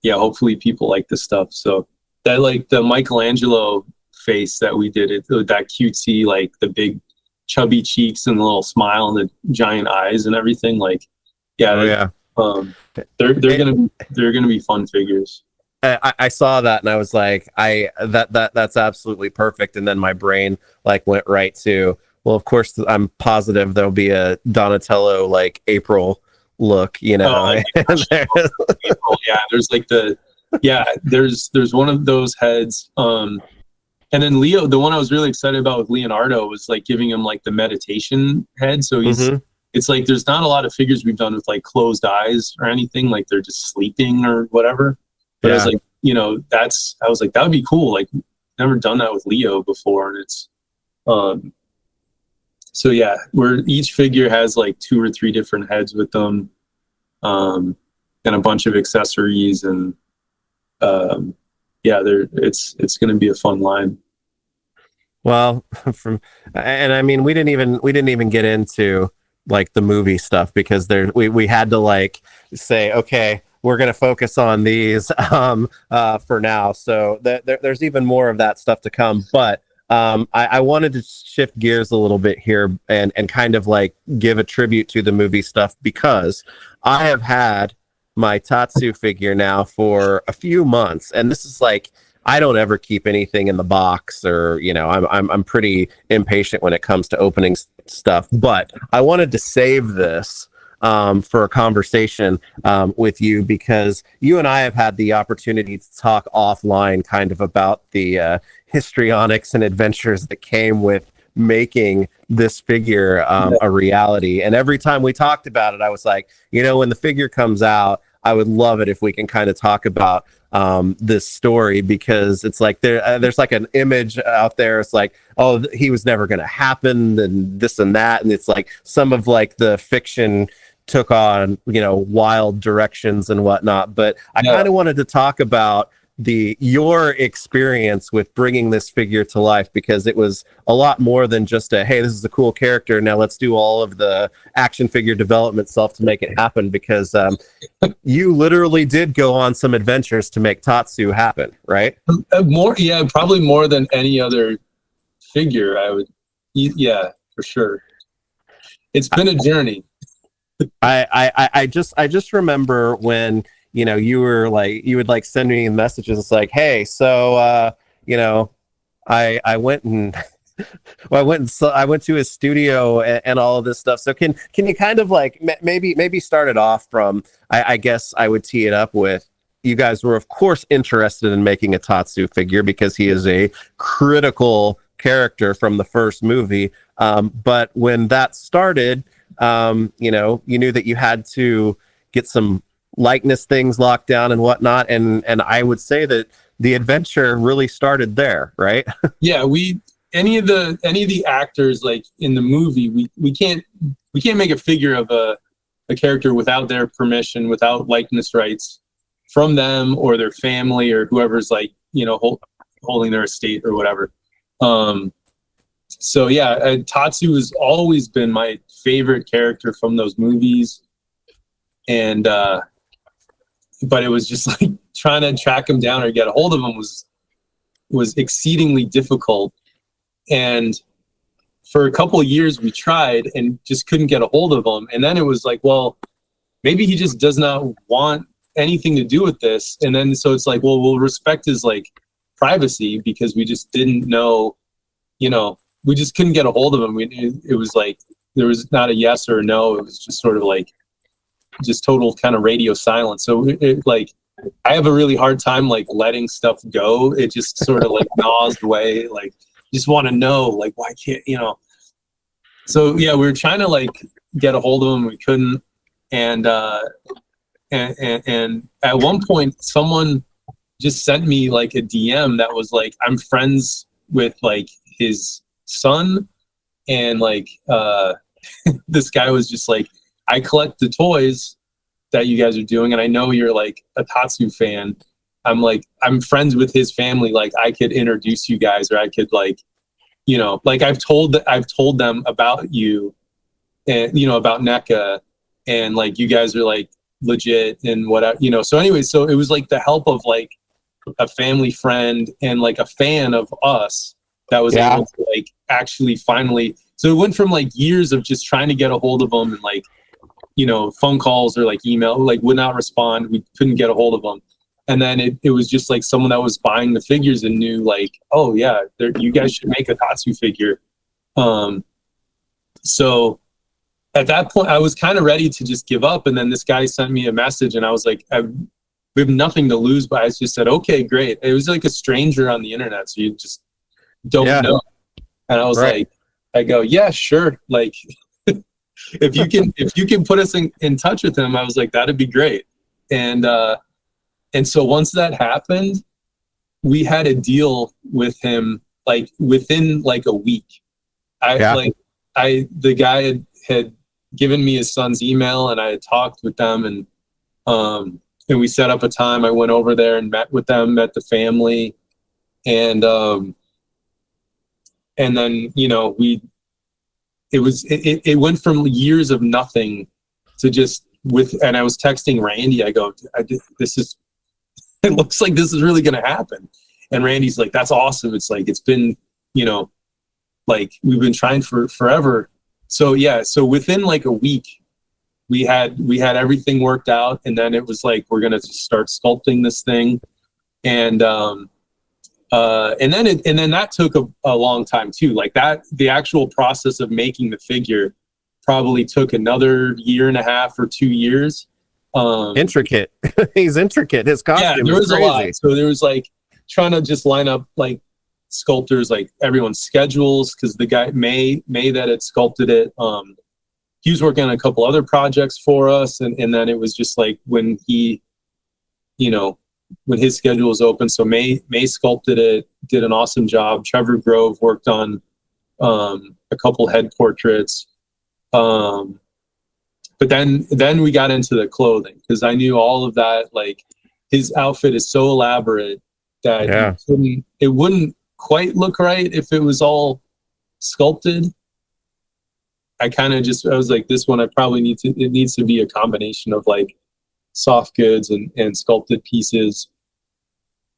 hopefully people like this stuff. So that, like, the Michelangelo face that we did, that cutesy, like the big chubby cheeks and the little smile and the giant eyes and everything, like, they're gonna be fun figures. I saw that and I was like, that's absolutely perfect. And then my brain like went right to, well, of course, I'm positive there'll be a Donatello like April look, April, there's like there's one of those heads. And then Leo, the one I was really excited about with Leonardo was like giving him like the meditation head. So it's like, there's not a lot of figures we've done with like closed eyes or anything, like they're just sleeping or whatever. But I was like, I was like, that would be cool. Like, never done that with Leo before. And it's, so yeah, where each figure has like 2 or 3 different heads with them, and a bunch of accessories, and it's going to be a fun line. Well, and I mean, we didn't even get into like the movie stuff, because we had to like say, okay, we're going to focus on these for now. So there's even more of that stuff to come, but I wanted to shift gears a little bit here and kind of like give a tribute to the movie stuff, because I have had my Tatsu figure now for a few months, and this is like, I don't ever keep anything in the box, or I'm pretty impatient when it comes to opening stuff, but I wanted to save this for a conversation with you, because you and I have had the opportunity to talk offline kind of about the histrionics and adventures that came with making this figure a reality. And every time we talked about it, I was like, when the figure comes out, I would love it if we can kind of talk about this story, because it's like there's like an image out there. It's like, oh, he was never going to happen, and this and that. And it's like some of like the fiction took on, wild directions and whatnot. But I kind of wanted to talk about your experience with bringing this figure to life, because it was a lot more than just hey, this is a cool character, now let's do all of the action figure development stuff to make it happen, because you literally did go on some adventures to make Tatsu happen, right? Probably more than any other figure. For sure. It's been a journey. I just remember when you were like, you would like send me messages. It's like, hey, so I went and I went to his studio and all of this stuff. So can you kind of like maybe start it off from, I guess I would tee it up with, you guys were of course interested in making a Tatsu figure because he is a critical character from the first movie. But when that started, you knew that you had to get some likeness things locked down and whatnot. And I would say that the adventure really started there, right? Yeah, any of the actors like in the movie, we can't make a figure of a character without their permission, without likeness rights from them or their family or whoever's like, holding their estate or whatever. So yeah, Tatsu has always been my favorite character from those movies. And, but it was just like trying to track him down or get a hold of him was exceedingly difficult. And for a couple of years we tried and just couldn't get a hold of him. And then it was like, well, maybe he just does not want anything to do with this. And then, so it's like, well, we'll respect his like privacy because we just didn't know, we just couldn't get a hold of him. It was like, there was not a yes or a no. It was just sort of like, just total kind of radio silence. So like, I have a really hard time like letting stuff go. It just sort of like gnaws away. Like, just want to know, like, why can't, So yeah, we were trying to like get a hold of him. We couldn't. And at one point someone just sent me like a DM that was like, I'm friends with like his son. And like, this guy was just like, I collect the toys that you guys are doing. And I know you're like a Tatsu fan. I'm friends with his family. Like I could introduce you guys, or I could like, like I've told them about you and, about NECA, and like, you guys are like legit and whatever, so anyway, so it was like the help of like a family friend and like a fan of us that was able to like actually finally, so it went from like years of just trying to get a hold of them and like, phone calls or like email, like would not respond. We couldn't get a hold of them. And then it was just like someone that was buying the figures and knew like, oh yeah, you guys should make a Tatsu figure. So at that point I was kind of ready to just give up. And then this guy sent me a message and I was like, we have nothing to lose, but I just said, okay, great. It was like a stranger on the internet. So you just don't know. And I was like, I go, yeah, sure. Like if you can put us in touch with him, I was like, that'd be great. And so once that happened, we had a deal with him like within like a week. The guy had given me his son's email and I had talked with them and we set up a time. I went over there and met with them, met the family, and then it went from years of nothing to just and I was texting Randy. I go, it looks like this is really going to happen. And Randy's like, that's awesome. It's like, it's been, like we've been trying for forever. So yeah. So within like a week, we had everything worked out. And then it was like, we're going to start sculpting this thing. And then that took a long time too. Like the actual process of making the figure probably took another 1.5 or 2 years. Intricate. He's intricate. His costume there was crazy. A lot. So there was like trying to just line up like sculptors, like everyone's schedules, because the guy May that had sculpted it, he was working on a couple other projects for us, and then it was just like when he, when his schedule was open. So May sculpted it, did an awesome job. Trevor Grove worked on a couple head portraits. But then we got into the clothing, because I knew all of that. Like his outfit is so elaborate that it wouldn't quite look right if it was all sculpted. I was like, this one it needs to be a combination of like soft goods and sculpted pieces.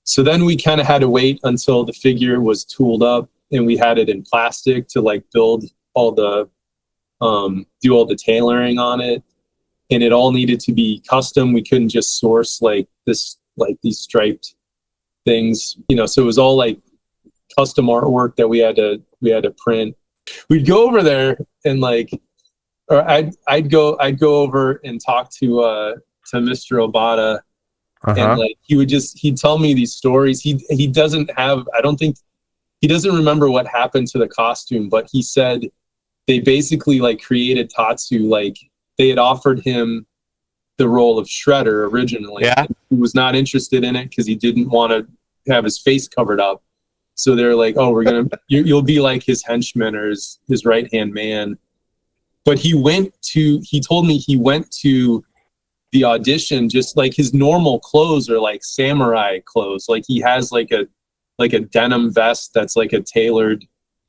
So then we kind of had to wait until the figure was tooled up and we had it in plastic to like build all the do all the tailoring on it, and it all needed to be custom. We couldn't just source like these striped things, so it was all like custom artwork that we had to print. We'd go over there and like, or I'd go over and talk to Mr. Obata, and like he'd tell me these stories. He doesn't have, I don't think he doesn't remember what happened to the costume, but he said they basically like created Tatsu, like they had offered him the role of Shredder originally. Yeah. He was not interested in it because he didn't want to have his face covered up. So they're like, oh, you'll be like his henchman or his right-hand man. But he told me he went to the audition, just like his normal clothes are like samurai clothes. Like he has like a denim vest that's like a tailored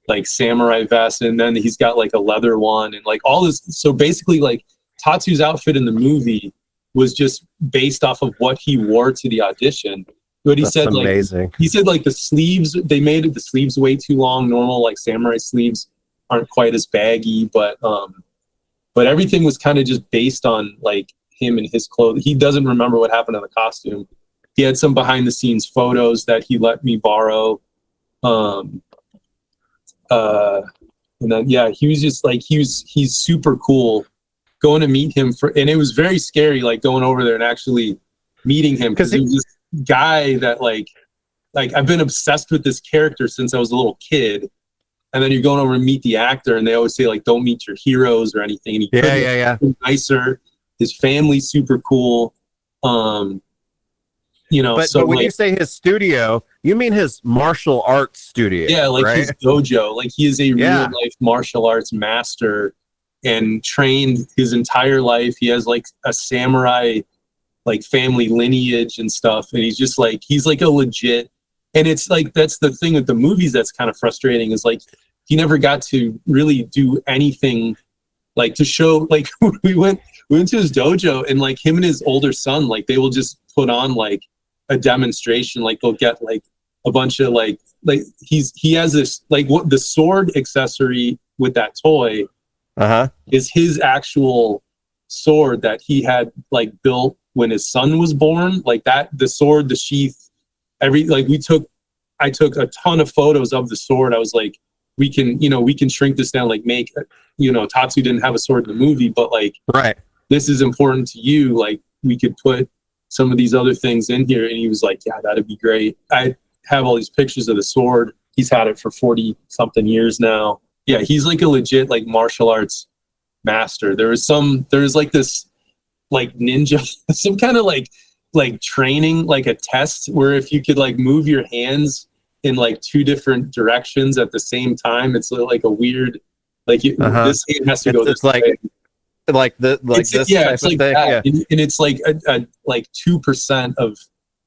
like samurai vest, and then he's got like a leather one and like all this. So basically like Tatsu's outfit in the movie was just based off of what he wore to the audition. But he said amazing. Like he said like the sleeves, they made the sleeves way too long. Normal like samurai sleeves aren't quite as baggy, but everything was kind of just based on like him and his clothes. He doesn't remember what happened to the costume. He had some behind the scenes photos that he let me borrow. And then yeah, he was just like he's super cool. Going to meet him and it was very scary, like going over there and actually meeting him, because he was this guy that like I've been obsessed with this character since I was a little kid. And then you're going over and meet the actor, and they always say like, don't meet your heroes or anything. And he couldn't be nicer. His family's super cool. You know, but when you say his studio, you mean his martial arts studio. Yeah, like right? his dojo. Like he is a real life martial arts master and trained his entire life. He has like a samurai like family lineage and stuff. And he's like a legit. And it's like, that's the thing with the movies that's kind of frustrating, is like he never got to really do anything like to show. Like we went to his dojo, and like him and his older son, like they will just put on like a demonstration. Like they'll get like a bunch of like he has this like what the sword accessory with that toy is his actual sword that he had like built when his son was born. Like that, the sword, the sheath, I took a ton of photos of the sword. I was like, we can shrink this down, like make, Tatsu didn't have a sword in the movie, but like, this is important to you. Like we could put some of these other things in here. And he was like, yeah, that'd be great. I have all these pictures of the sword. He's had it for 40 something years now. Yeah. He's like a legit, like martial arts master. There was like this, like ninja, some kind of like training, like a test where if you could like move your hands in like two different directions at the same time, it's like a weird, like this hand has to go this way. This type of thing. Yeah. And it's like a like 2% of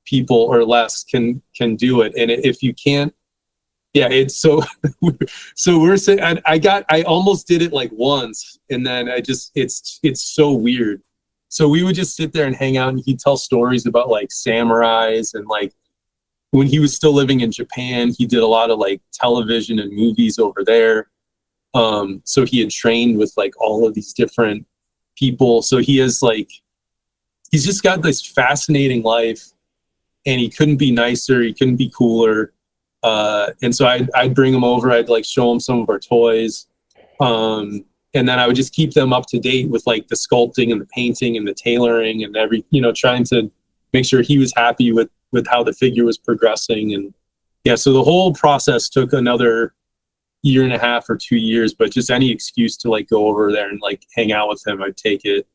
people or less can do it. And if you can't, it's so we're saying I almost did it like once, and then it's so weird. So we would just sit there and hang out, and he'd tell stories about like samurais, and like when he was still living in Japan, he did a lot of like television and movies over there. So he had trained with like all of these different people. So he's just got this fascinating life, and he couldn't be nicer. He couldn't be cooler. And so I'd bring him over. I'd like show him some of our toys. And then I would just keep them up to date with like the sculpting and the painting and the tailoring and trying to make sure he was happy with how the figure was progressing. And so the whole process took another 1.5 or 2 years, but just any excuse to like go over there and like hang out with him, I'd take it.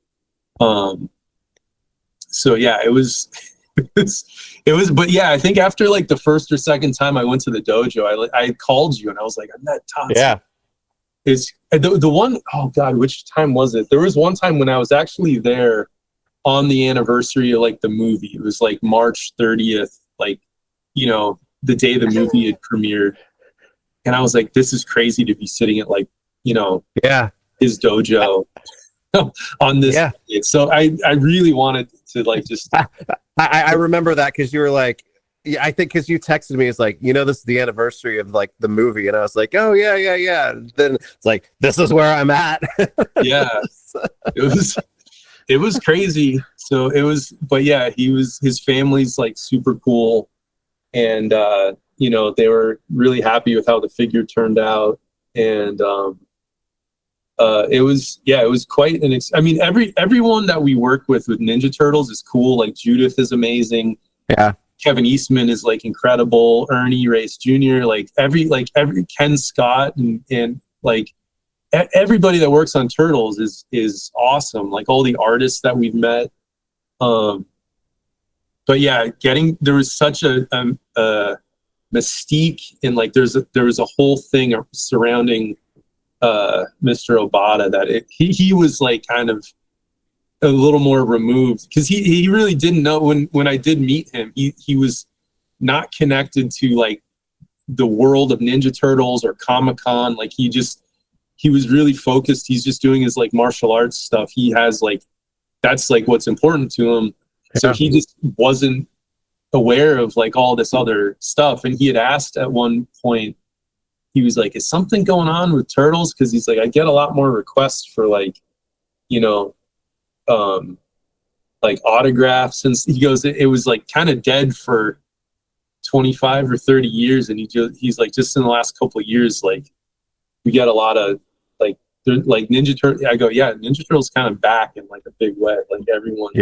So yeah, it was, but yeah, I think after like the first or second time I went to the dojo, I called you and I was like, I met Tatsu. Yeah. Is the one, oh God, which time was it? There was one time when I was actually there on the anniversary of like the movie. It was like March 30th, like, the day the movie had premiered. And I was like, this is crazy to be sitting at like, his dojo on this. Yeah. So I really wanted to like just. I remember that because you were like, I think because you texted me, it's like, this is the anniversary of like the movie, and I was like, oh yeah. And then it's like, this is where I'm at. Yeah, it was crazy. So it was, but yeah, his family's like super cool, and they were really happy with how the figure turned out, and it was quite everyone that we work with Ninja Turtles is cool. Like Judith is amazing. Yeah. Kevin Eastman is like incredible. Ernie Race Jr. Like every Ken Scott and like everybody that works on Turtles is awesome. Like all the artists that we've met. But yeah, there was such a mystique, and like there was a whole thing surrounding Mr. Obata that he was like kind of a little more removed, because he really didn't know when I did meet him. He was not connected to like the world of Ninja Turtles or Comic-Con. Like he was really focused. He's just doing his like martial arts stuff. He has like, that's like what's important to him. So he just wasn't aware of like all this other stuff. And he had asked at one point, he was like, is something going on with Turtles? Because he's like, I get a lot more requests for like, you know, like autographs. And he goes, it was like kind of dead for 25 or 30 years. And he's like, just in the last couple of years, like we get a lot of like Ninja Turtle. I go, yeah, Ninja Turtles kind of back in like a big way. Like everyone's,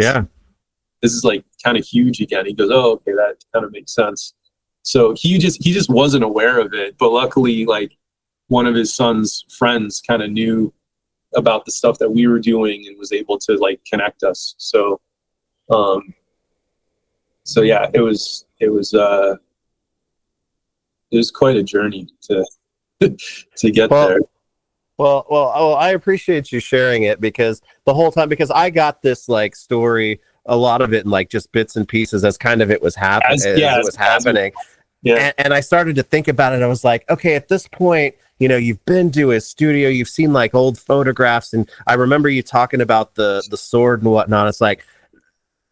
this is like kind of huge again. He goes, oh, okay, that kind of makes sense. So he just wasn't aware of it. But luckily, like one of his son's friends kind of knew about the stuff that we were doing and was able to like connect us. So, yeah, it was quite a journey to get there. Well, I appreciate you sharing it, because the whole time, because I got this like story, a lot of it in like just bits and pieces as kind of it was happening. And I started to think about it. I was like, okay, at this point, you know, you've been to his studio, you've seen like old photographs, and I remember you talking about the sword and whatnot. It's like,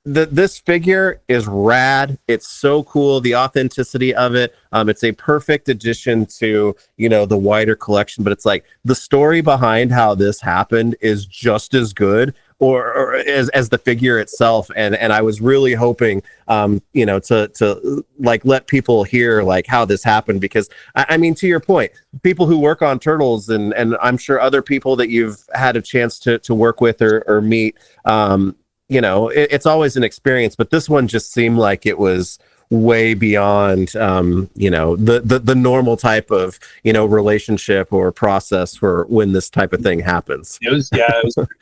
this figure is rad. It's so cool. The authenticity of it. It's a perfect addition to, you know, the wider collection, but it's like the story behind how this happened is just as good or as the figure itself. And I was really hoping, you know, to like let people hear like how this happened, because I mean, to your point, people who work on Turtles and I'm sure other people that you've had a chance to work with or meet, you know, it's always an experience, but this one just seemed like it was way beyond, you know, the normal type of, you know, relationship or process for when this type of thing happens. It was.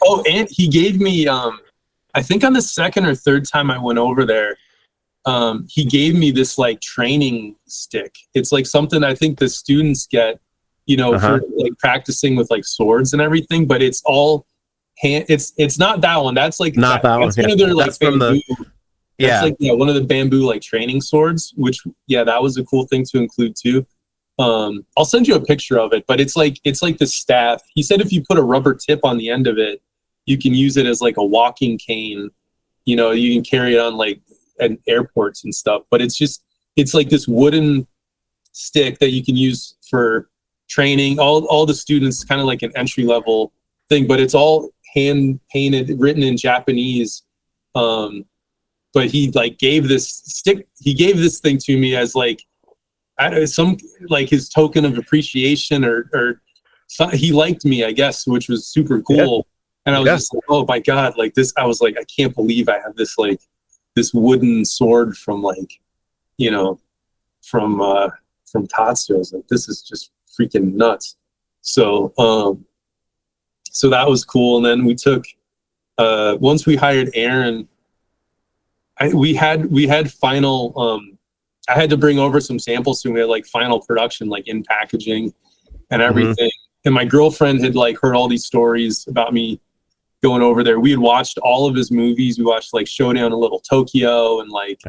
Oh, and he gave me, I think on the second or third time I went over there, he gave me this like training stick. It's like something I think the students get, you know, for like practicing with like swords and everything, but it's all it's not that one. That's like not that one. One of their, like, that's from bamboo. That's like one of the bamboo like training swords, which that was a cool thing to include too. I'll send you a picture of it, but it's like the staff. He said if you put a rubber tip on the end of it, you can use it as like a walking cane. You know, you can carry it on like at airports and stuff. But it's like this wooden stick that you can use for training. All the students, kind of like an entry level thing, but it's all hand painted, written in Japanese. But he like gave this thing to me as like some like his token of appreciation or he liked me, I guess, which was super cool. And I was just like, oh my God, like this, I was like, I can't believe I have this like this wooden sword from like, you know, from Tatsu. I was like, this is just freaking nuts. So so that was cool. And then we took once we hired Aaron, we had final I had to bring over some samples, so we had like final production, like in packaging and everything. And my girlfriend had like heard all these stories about me going over there. We had watched all of his movies. We watched like Showdown in Little Tokyo and like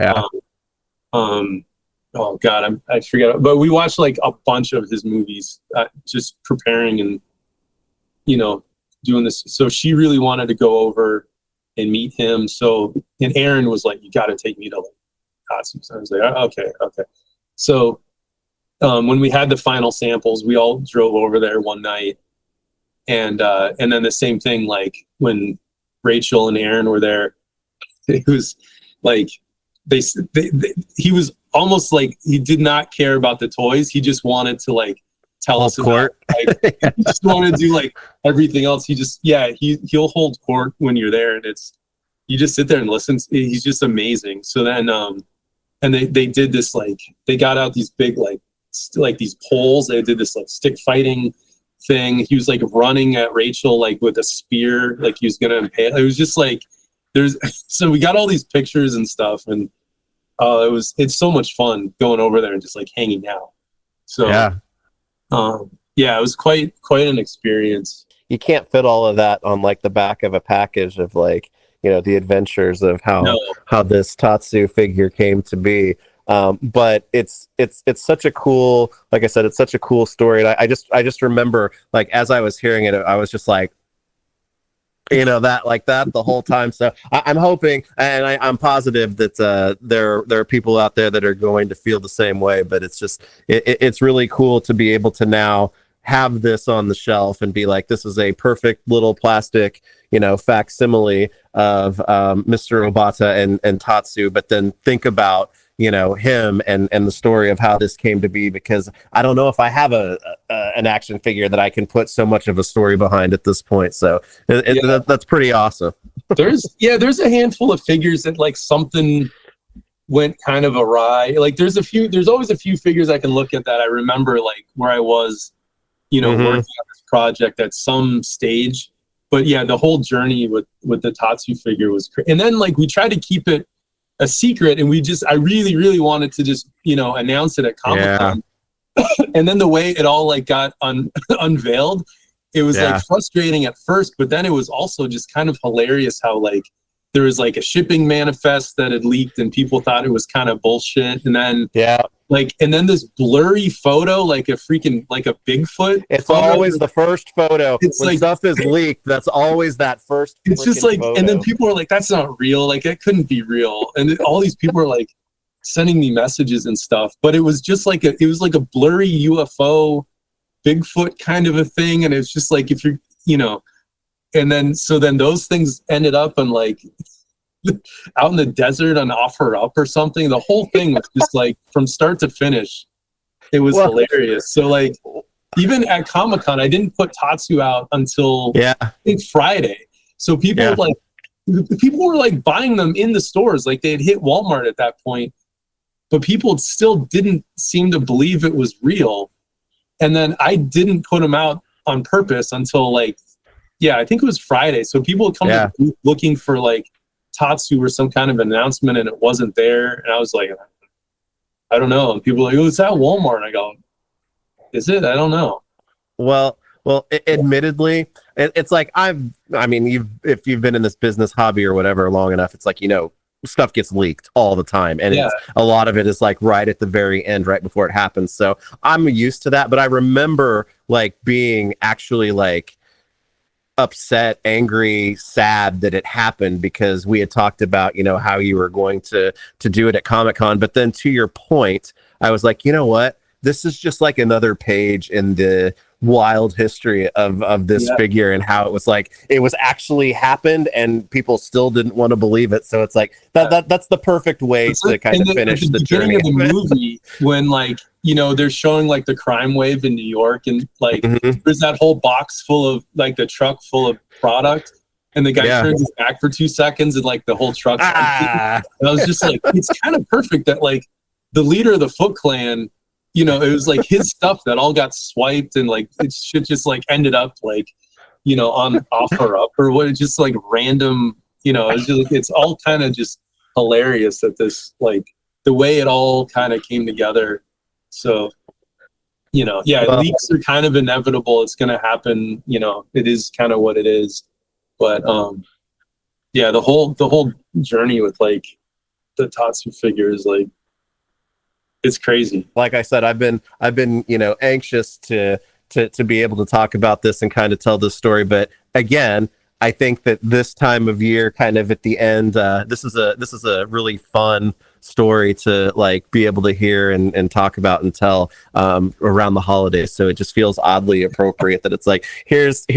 oh God, I forget, but we watched like a bunch of his movies, just preparing and, you know, doing this. So she really wanted to go over and meet him. So, and Aaron was like, you got to take me to like Tatsu. So I was like, okay. So when we had the final samples, we all drove over there one night. And then the same thing, like when Rachel and Aaron were there, it was like, he was almost like he did not care about the toys. He just wanted to like tell us about, like, he just wanted to do like everything else. He just, he'll hold court when you're there, and you just sit there and listen. He's just amazing. So then and they did this, like, they got out these big, like these poles. They did this like stick fighting thing. He was like running at Rachel like with a spear, like he was gonna impale. It was just like so we got all these pictures and stuff, and it's so much fun going over there and just like hanging out. So yeah, it was quite an experience. You can't fit all of that on like the back of a package of like, you know, the adventures of how this Tatsu figure came to be. But it's such a cool, like I said, it's such a cool story. And I just remember, like, as I was hearing it, I was just like, you know, that the whole time. So I'm hoping, and I'm positive that there are people out there that are going to feel the same way. But it's just it's really cool to be able to now have this on the shelf and be like, this is a perfect little plastic, you know, facsimile of Mr. Obata and Tatsu. But then think about, you know, him and the story of how this came to be, because I don't know if I have an action figure that I can put so much of a story behind at this point. So that's pretty awesome. There's a handful of figures that like something went kind of awry. Like there's always a few figures I can look at that I remember like where I was, you know, working on this project at some stage. But yeah, the whole journey with the Tatsu figure was crazy. And then like we tried to keep it a secret, and I really, really wanted to just, you know, announce it at Comic-Con. Yeah. And then the way it all like got unveiled, it was like frustrating at first, but then it was also just kind of hilarious how like there was like a shipping manifest that had leaked and people thought it was kind of bullshit. And then and then this blurry photo, like a freaking, like a Bigfoot. It's photo. Always the first photo. It's when like, stuff is leaked, that's always that first. It's just like, photo. And then people are like, that's not real. Like it couldn't be real. And all these people are like sending me messages and stuff, but it was just like it was like a blurry UFO Bigfoot kind of a thing. And it's just like, if you're, you know, and then, so then those things ended up on like, out in the desert on Offer Up or something. The whole thing was just like from start to finish, it was hilarious. So like even at Comic-Con, I didn't put Tatsu out until I think Friday. So people were like buying them in the stores, like they had hit Walmart at that point, but people still didn't seem to believe it was real. And then I didn't put them out on purpose until like I think it was Friday. So people would come to the booth looking for like Tatsu or some kind of announcement, and it wasn't there. And I was like, I don't know. And people were like, oh, it's at Walmart. And I go, is it? I don't know. Well, admittedly, it's like if you've been in this business hobby or whatever long enough, it's like, you know, stuff gets leaked all the time, and a lot of it is like right at the very end, right before it happens. So I'm used to that. But I remember like being actually like upset, angry, sad that it happened, because we had talked about, you know, how you were going to do it at Comic-Con. But then to your point, I was like, you know what? This is just like another page in the wild history of this figure, and how it was like it was actually happened and people still didn't want to believe it. So it's like that's the perfect way to kind of finish the journey of the movie, when like, you know, they're showing like the crime wave in New York, and like there's that whole box full of like the truck full of product, and the guy turns his back for 2 seconds and like the whole truck's empty. And I was just like, it's kind of perfect that like the leader of the Foot Clan, you know, it was like his stuff that all got swiped, and like it should just like ended up like, you know, on Offer Up or what, just like random, you know, it's just, it's all kind of just hilarious that this, like the way it all kind of came together. So, you know, leaks are kind of inevitable. It's going to happen, you know, it is kind of what it is. But the whole journey with like the Tatsu figure is like, it's crazy. Like I said, I've been, you know, anxious to be able to talk about this and kind of tell this story. But again, I think that this time of year, kind of at the end, this is a really fun story to like be able to hear and talk about and tell around the holidays. So it just feels oddly appropriate that it's like here's a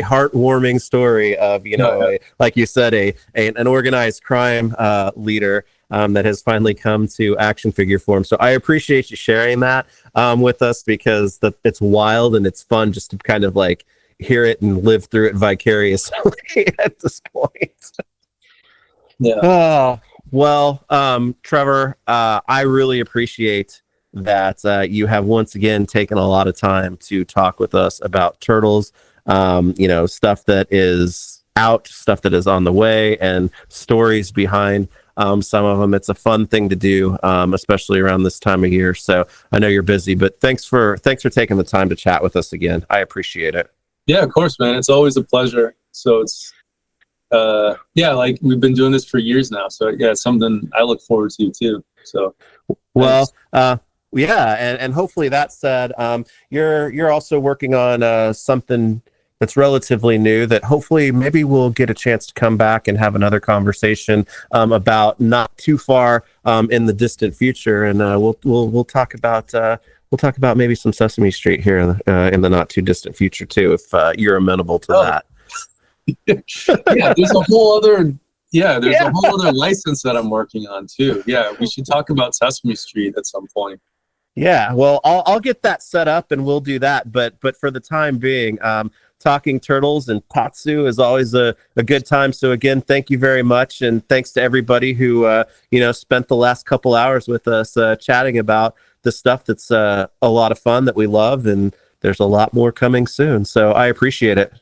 heartwarming story of, you know, like you said, an organized crime leader that has finally come to action figure form. So I appreciate you sharing that with us, because it's wild and it's fun just to kind of like hear it and live through it vicariously at this point. Well, Trevor, I really appreciate that you have once again taken a lot of time to talk with us about Turtles. Stuff that is out, stuff that is on the way, and stories behind some of them. It's a fun thing to do, especially around this time of year. So I know you're busy, but thanks for taking the time to chat with us again. I appreciate it. Yeah, of course, man. It's always a pleasure. So it's like we've been doing this for years now. So yeah, it's something I look forward to too. So well, yeah, and hopefully that said, you're also working on something that's relatively new that hopefully maybe we'll get a chance to come back and have another conversation about not too far in the distant future, and we'll talk about maybe some Sesame Street here in the not too distant future too, if you're amenable to that. Yeah, there's a whole other a whole other license that I'm working on too. Yeah, we should talk about Sesame Street at some point. Yeah, well, I'll get that set up and we'll do that. But for the time being, talking Turtles and Tatsu is always a good time. So again, thank you very much, and thanks to everybody who spent the last couple hours with us chatting about the stuff that's a lot of fun that we love, and there's a lot more coming soon. So I appreciate it.